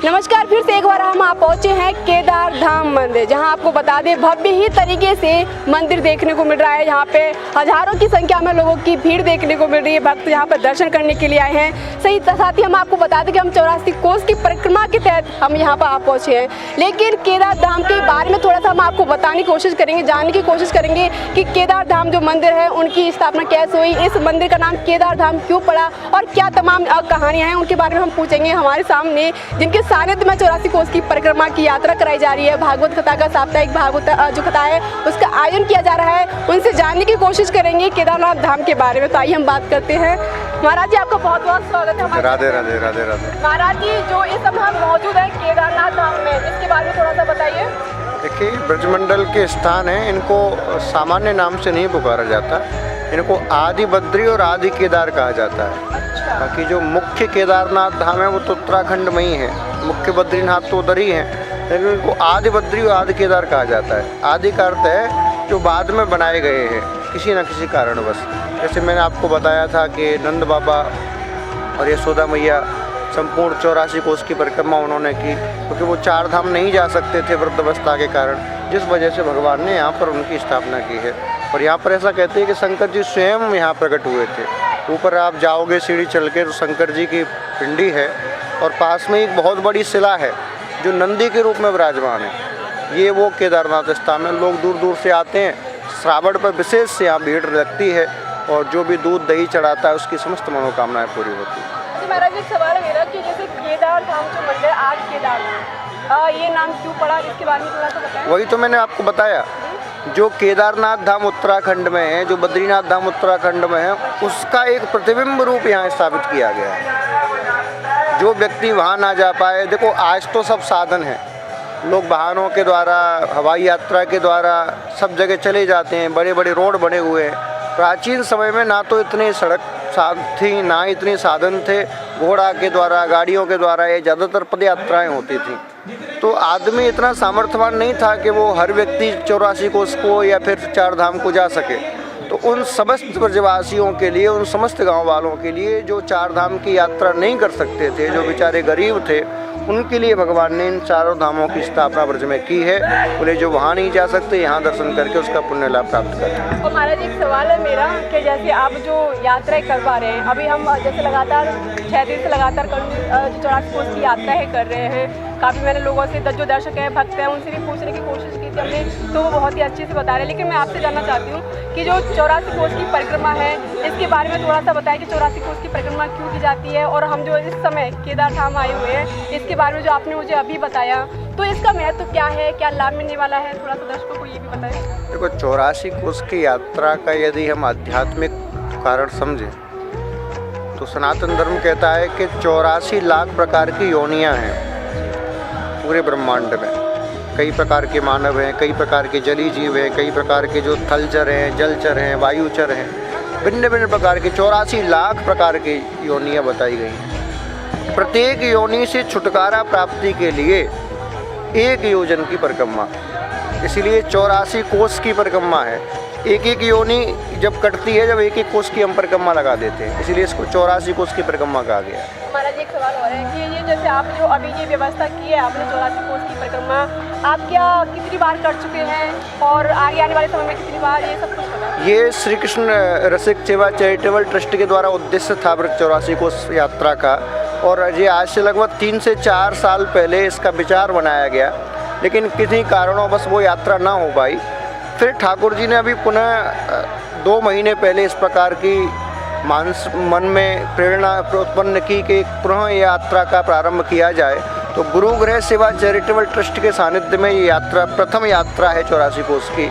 नमस्कार, फिर से एक बार हम आप पहुंचे हैं केदार धाम मंदिर, जहां आपको बता दें भव्य ही तरीके से मंदिर देखने को मिल रहा है। यहाँ पे हजारों की संख्या में लोगों की भीड़ देखने को मिल रही है, भक्त यहाँ पर दर्शन करने के लिए आए हैं। सही साथ ही हम आपको बता दें कि हम 84 कोस की परिक्रमा के तहत हम यहाँ पर आप पहुँचे हैं, लेकिन केदार धाम के बारे में थोड़ा सा हम आपको बताने की कोशिश करेंगे, जानने की कोशिश करेंगे कि केदार धाम जो मंदिर है उनकी स्थापना कैसे हुई, इस मंदिर का नाम केदार धाम क्यों पड़ा, और क्या तमाम कहानियाँ हैं उनके बारे में हम पूछेंगे हमारे सामने, जिनके सानिध्य में 84 कोस की परिक्रमा की यात्रा कराई जा रही है। भागवत कथा का साप्ताहिक भागवत जो कथा है उसका आयोजन किया जा रहा है। उनसे जानने की कोशिश करेंगे केदारनाथ धाम के बारे में। तो आइए हम बात करते हैं। महाराज जी आपका बहुत बहुत स्वागत है। राधे राधे राधे राधे। महाराज जी जो इस समय हम मौजूद हैं केदारनाथ धाम में, इसके बारे में थोड़ा सा बताइए। देखिए, ब्रजमंडल के स्थान हैं, इनको सामान्य नाम से नहीं पुकारा जाता, इनको आदि बद्री और आदि केदार कहा जाता है। बाकी जो मुख्य केदारनाथ धाम है वो तो उत्तराखंड में ही है, मुख्य बद्रीनाथ तो उधर ही है, लेकिन इनको आदि बद्री और आदि केदार कहा जाता है। आदि का अर्थ है जो बाद में बनाए गए हैं किसी न किसी कारणवश। जैसे मैंने आपको बताया था कि नंद बाबा और यशोदा मैया संपूर्ण 84 कोस की परिक्रमा उन्होंने की, क्योंकि वो 4 धाम नहीं जा सकते थे वृद्धावस्था के कारण, जिस वजह से भगवान ने यहाँ पर उनकी स्थापना की है। और यहाँ पर ऐसा कहते हैं कि शंकर जी स्वयं यहाँ प्रकट हुए थे। ऊपर आप जाओगे सीढ़ी चल के तो शंकर जी की पिंडी है और पास में एक बहुत बड़ी शिला है जो नंदी के रूप में विराजमान है। ये वो केदारनाथ स्थान है। लोग दूर दूर से आते हैं, श्रावण पर विशेष से यहाँ भीड़ लगती है और जो भी दूध दही चढ़ाता है उसकी समस्त मनोकामनाएं पूरी होती है। महाराज एक सवाल है मेरा कि जैसे केदार धाम जो मंदिर आज केदारनाथ, ये नाम क्यों पड़ा, इसके बारे में थोड़ा सा बताएं। वही तो मैंने आपको बताया, जो केदारनाथ धाम उत्तराखंड में है, जो बद्रीनाथ धाम उत्तराखंड में है, उसका एक प्रतिबिंब रूप यहाँ स्थापित किया गया है। जो व्यक्ति वहाँ ना जा पाए, देखो आज तो सब साधन है, लोग वाहनों के द्वारा, हवाई यात्रा के द्वारा सब जगह चले जाते हैं, बड़े बड़े रोड बने हुए हैं। प्राचीन समय में ना तो इतने सड़क थी, ना इतने साधन थे, घोड़ा के द्वारा, गाड़ियों के द्वारा ये ज़्यादातर पद यात्राएँ होती थी। तो आदमी इतना सामर्थ्यवान नहीं था कि वो हर व्यक्ति 84 कोस को या फिर 4 धाम को जा सके। तो उन समस्त ब्रजवासियों के लिए, उन समस्त गांव वालों के लिए जो 4 धाम की यात्रा नहीं कर सकते थे, जो बेचारे गरीब थे, उनके लिए भगवान ने इन 4 धामों की स्थापना ब्रज में की है। बोले जो वहाँ नहीं जा सकते, यहाँ दर्शन करके उसका पुण्य लाभ प्राप्त करें। और महाराज एक सवाल है मेरा कि जैसे आप जो यात्राएं करवा रहे हैं, अभी हम जैसे लगातार 6 दिन से लगातार जो 84 कोस की यात्रा है कर रहे हैं, काफ़ी मैंने लोगों से जो दर्शक हैं, भक्त हैं, उनसे भी पूछने की कोशिश की थी हमने, तो वो बहुत ही अच्छे से बता रहे हैं। लेकिन मैं आपसे जानना चाहती हूँ कि जो 84 कोस की परिक्रमा है, इसके बारे में थोड़ा सा बताएं कि 84 कोस की परिक्रमा क्यों की जाती है, और हम जो इस समय केदार धाम आए हुए हैं, इसके बारे में जो आपने मुझे अभी बताया, तो इसका महत्व क्या है, क्या लाभ मिलने वाला है, थोड़ा सा दर्शकों को ये भी बताएं। देखो, 84 कोस की यात्रा का यदि हम आध्यात्मिक कारण समझें तो सनातन धर्म कहता है कि 84 लाख प्रकार की योनियाँ हैं पूरे ब्रह्मांड में। कई प्रकार के मानव हैं, कई प्रकार के जली जीव हैं, कई प्रकार के जो थलचर हैं, जलचर हैं, वायुचर हैं, भिन्न भिन्न प्रकार के 84 लाख प्रकार की योनियाँ बताई गई हैं। प्रत्येक योनि से छुटकारा प्राप्ति के लिए एक योजन की परिक्रमा, इसीलिए 84 कोस की परिक्रमा है। एक एक योनि जब कटती है, जब एक एक कोस की हम परिक्रमा लगा देते हैं, इसीलिए इसको 84 कोस की परिक्रमा कहा गया है। महाराज एक सवाल हो रहा है कि ये जैसे आप जो अभी ये व्यवस्था की है आपने 84 कोस की परिक्रमा, आप क्या कितनी बार कर चुके हैं और आगे आने वाले समय में कितनी बार, ये सब कुछ बताएं। ये श्री कृष्ण रसिक सेवा चैरिटेबल ट्रस्ट के द्वारा उद्देश्य था 84 कोस यात्रा का, और ये आज से लगभग 3 से 4 साल पहले इसका विचार बनाया गया, लेकिन किसी कारणों बस वो यात्रा ना हो पाई। फिर ठाकुर जी ने अभी पुनः 2 महीने पहले इस प्रकार की मन में प्रेरणा उत्पन्न की कि पुनः यात्रा का प्रारंभ किया जाए। तो गुरुग्रह सेवा चैरिटेबल ट्रस्ट के सानिध्य में ये यात्रा प्रथम यात्रा है 84 कोस की।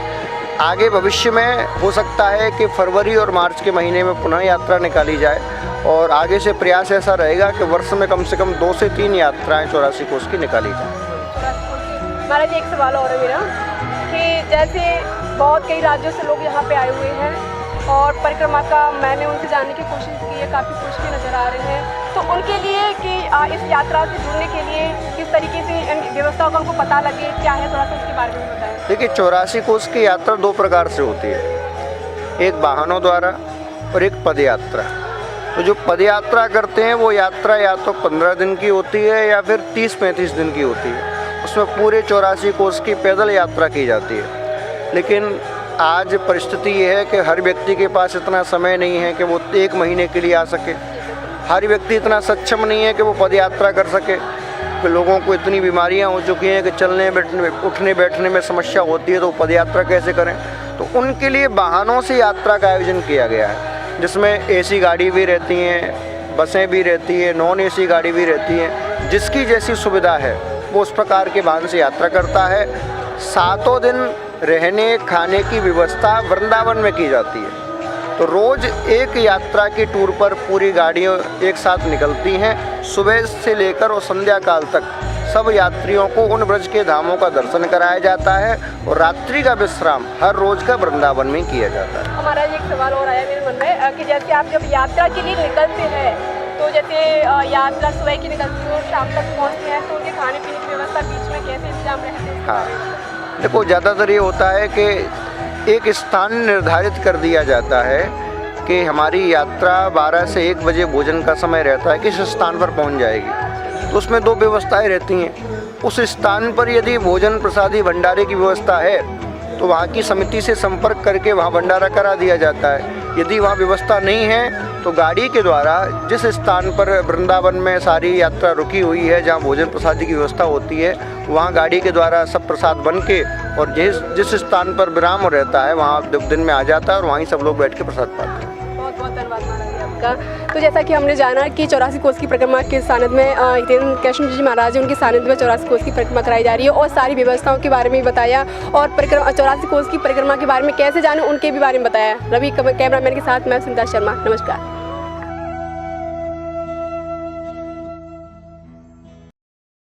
आगे भविष्य में हो सकता है कि फरवरी और मार्च के महीने में पुनः यात्रा निकाली जाए, और आगे से प्रयास ऐसा रहेगा कि वर्ष में कम से कम 2 से 3 यात्राएँ 84 कोस की निकाली जाए। महाराज एक सवाल और है मेरा कि जैसे बहुत कई राज्यों से लोग यहाँ पे आए हुए हैं और परिक्रमा का मैंने उनसे जानने की कोशिश की है, काफ़ी खुश भी नज़र आ रहे हैं, तो उनके लिए कि इस यात्रा से जुड़ने के लिए किस तरीके से इन व्यवस्थाओं का उनको पता लगे, क्या है, थोड़ा सा उसके बारे में बताएं। देखिए, 84 कोस की यात्रा 2 प्रकार से होती है, एक वाहनों द्वारा और एक पद यात्रा। तो जो पद यात्रा करते हैं वो यात्रा या तो 15 दिन की होती है या फिर 30-35 दिन की होती है। उसमें पूरे 84 कोस की पैदल यात्रा की जाती है। लेकिन आज परिस्थिति ये है कि हर व्यक्ति के पास इतना समय नहीं है कि वो 1 महीने के लिए आ सके। हर व्यक्ति इतना सक्षम नहीं है कि वो पद यात्रा कर सके, कि लोगों को इतनी बीमारियां हो चुकी हैं कि चलने बैठने उठने बैठने में समस्या होती है, तो पद यात्रा कैसे करें। तो उनके लिए वाहनों से यात्रा का आयोजन किया गया है, जिसमें AC गाड़ी भी रहती हैं, बसें भी रहती हैं, नॉन AC गाड़ी भी रहती हैं। जिसकी जैसी सुविधा है वो उस प्रकार के वाहन से यात्रा करता है। 7 दिन रहने खाने की व्यवस्था वृंदावन में की जाती है। तो रोज़ एक यात्रा की टूर पर पूरी गाड़ियाँ एक साथ निकलती हैं। सुबह से लेकर और संध्या काल तक सब यात्रियों को उन ब्रज के धामों का दर्शन कराया जाता है और रात्रि का विश्राम हर रोज का वृंदावन में किया जाता है। हमारा एक सवाल और आया मेरे मन में कि जैसे आप जब यात्रा के लिए निकलते हैं तो जैसे यात्रा सुबह की निकलती है और शाम तक पहुँचते हैं तो उनके खाने पीने की व्यवस्था बीच में कैसे इंतजाम रहते हैं? हाँ, देखो ज़्यादातर ये होता है कि एक स्थान निर्धारित कर दिया जाता है कि हमारी यात्रा 12 से 1 बजे भोजन का समय रहता है, किस स्थान पर पहुंच जाएगी। तो उसमें 2 व्यवस्थाएं रहती हैं। उस स्थान पर यदि भोजन प्रसादी भंडारे की व्यवस्था है तो वहाँ की समिति से संपर्क करके वहाँ भंडारा करा दिया जाता है। यदि वहाँ व्यवस्था नहीं है तो गाड़ी के द्वारा जिस स्थान पर वृंदावन में सारी यात्रा रुकी हुई है, जहाँ भोजन प्रसादी की व्यवस्था होती है, वहाँ गाड़ी के द्वारा सब प्रसाद बन के और जिस स्थान पर विराम रहता है वहाँ दिन में आ जाता है और वहीं सब लोग बैठ के प्रसाद पाते हैं। बहुत बहुत धन्यवाद महाराज जी आपका। तो जैसा कि हमने जाना कि 84 कोस की परिक्रमा के सानिध्य में हितेंद्र कृष्ण जी महाराज उनके सानिध्य में 84 कोस की परिक्रमा कराई जा रही है और सारी व्यवस्थाओं के बारे में भी बताया और 84 कोस की परिक्रमा के बारे में कैसे जाने उनके भी बारे में बताया। रवि कैमरामैन के साथ मैं सुनीता शर्मा, नमस्कार।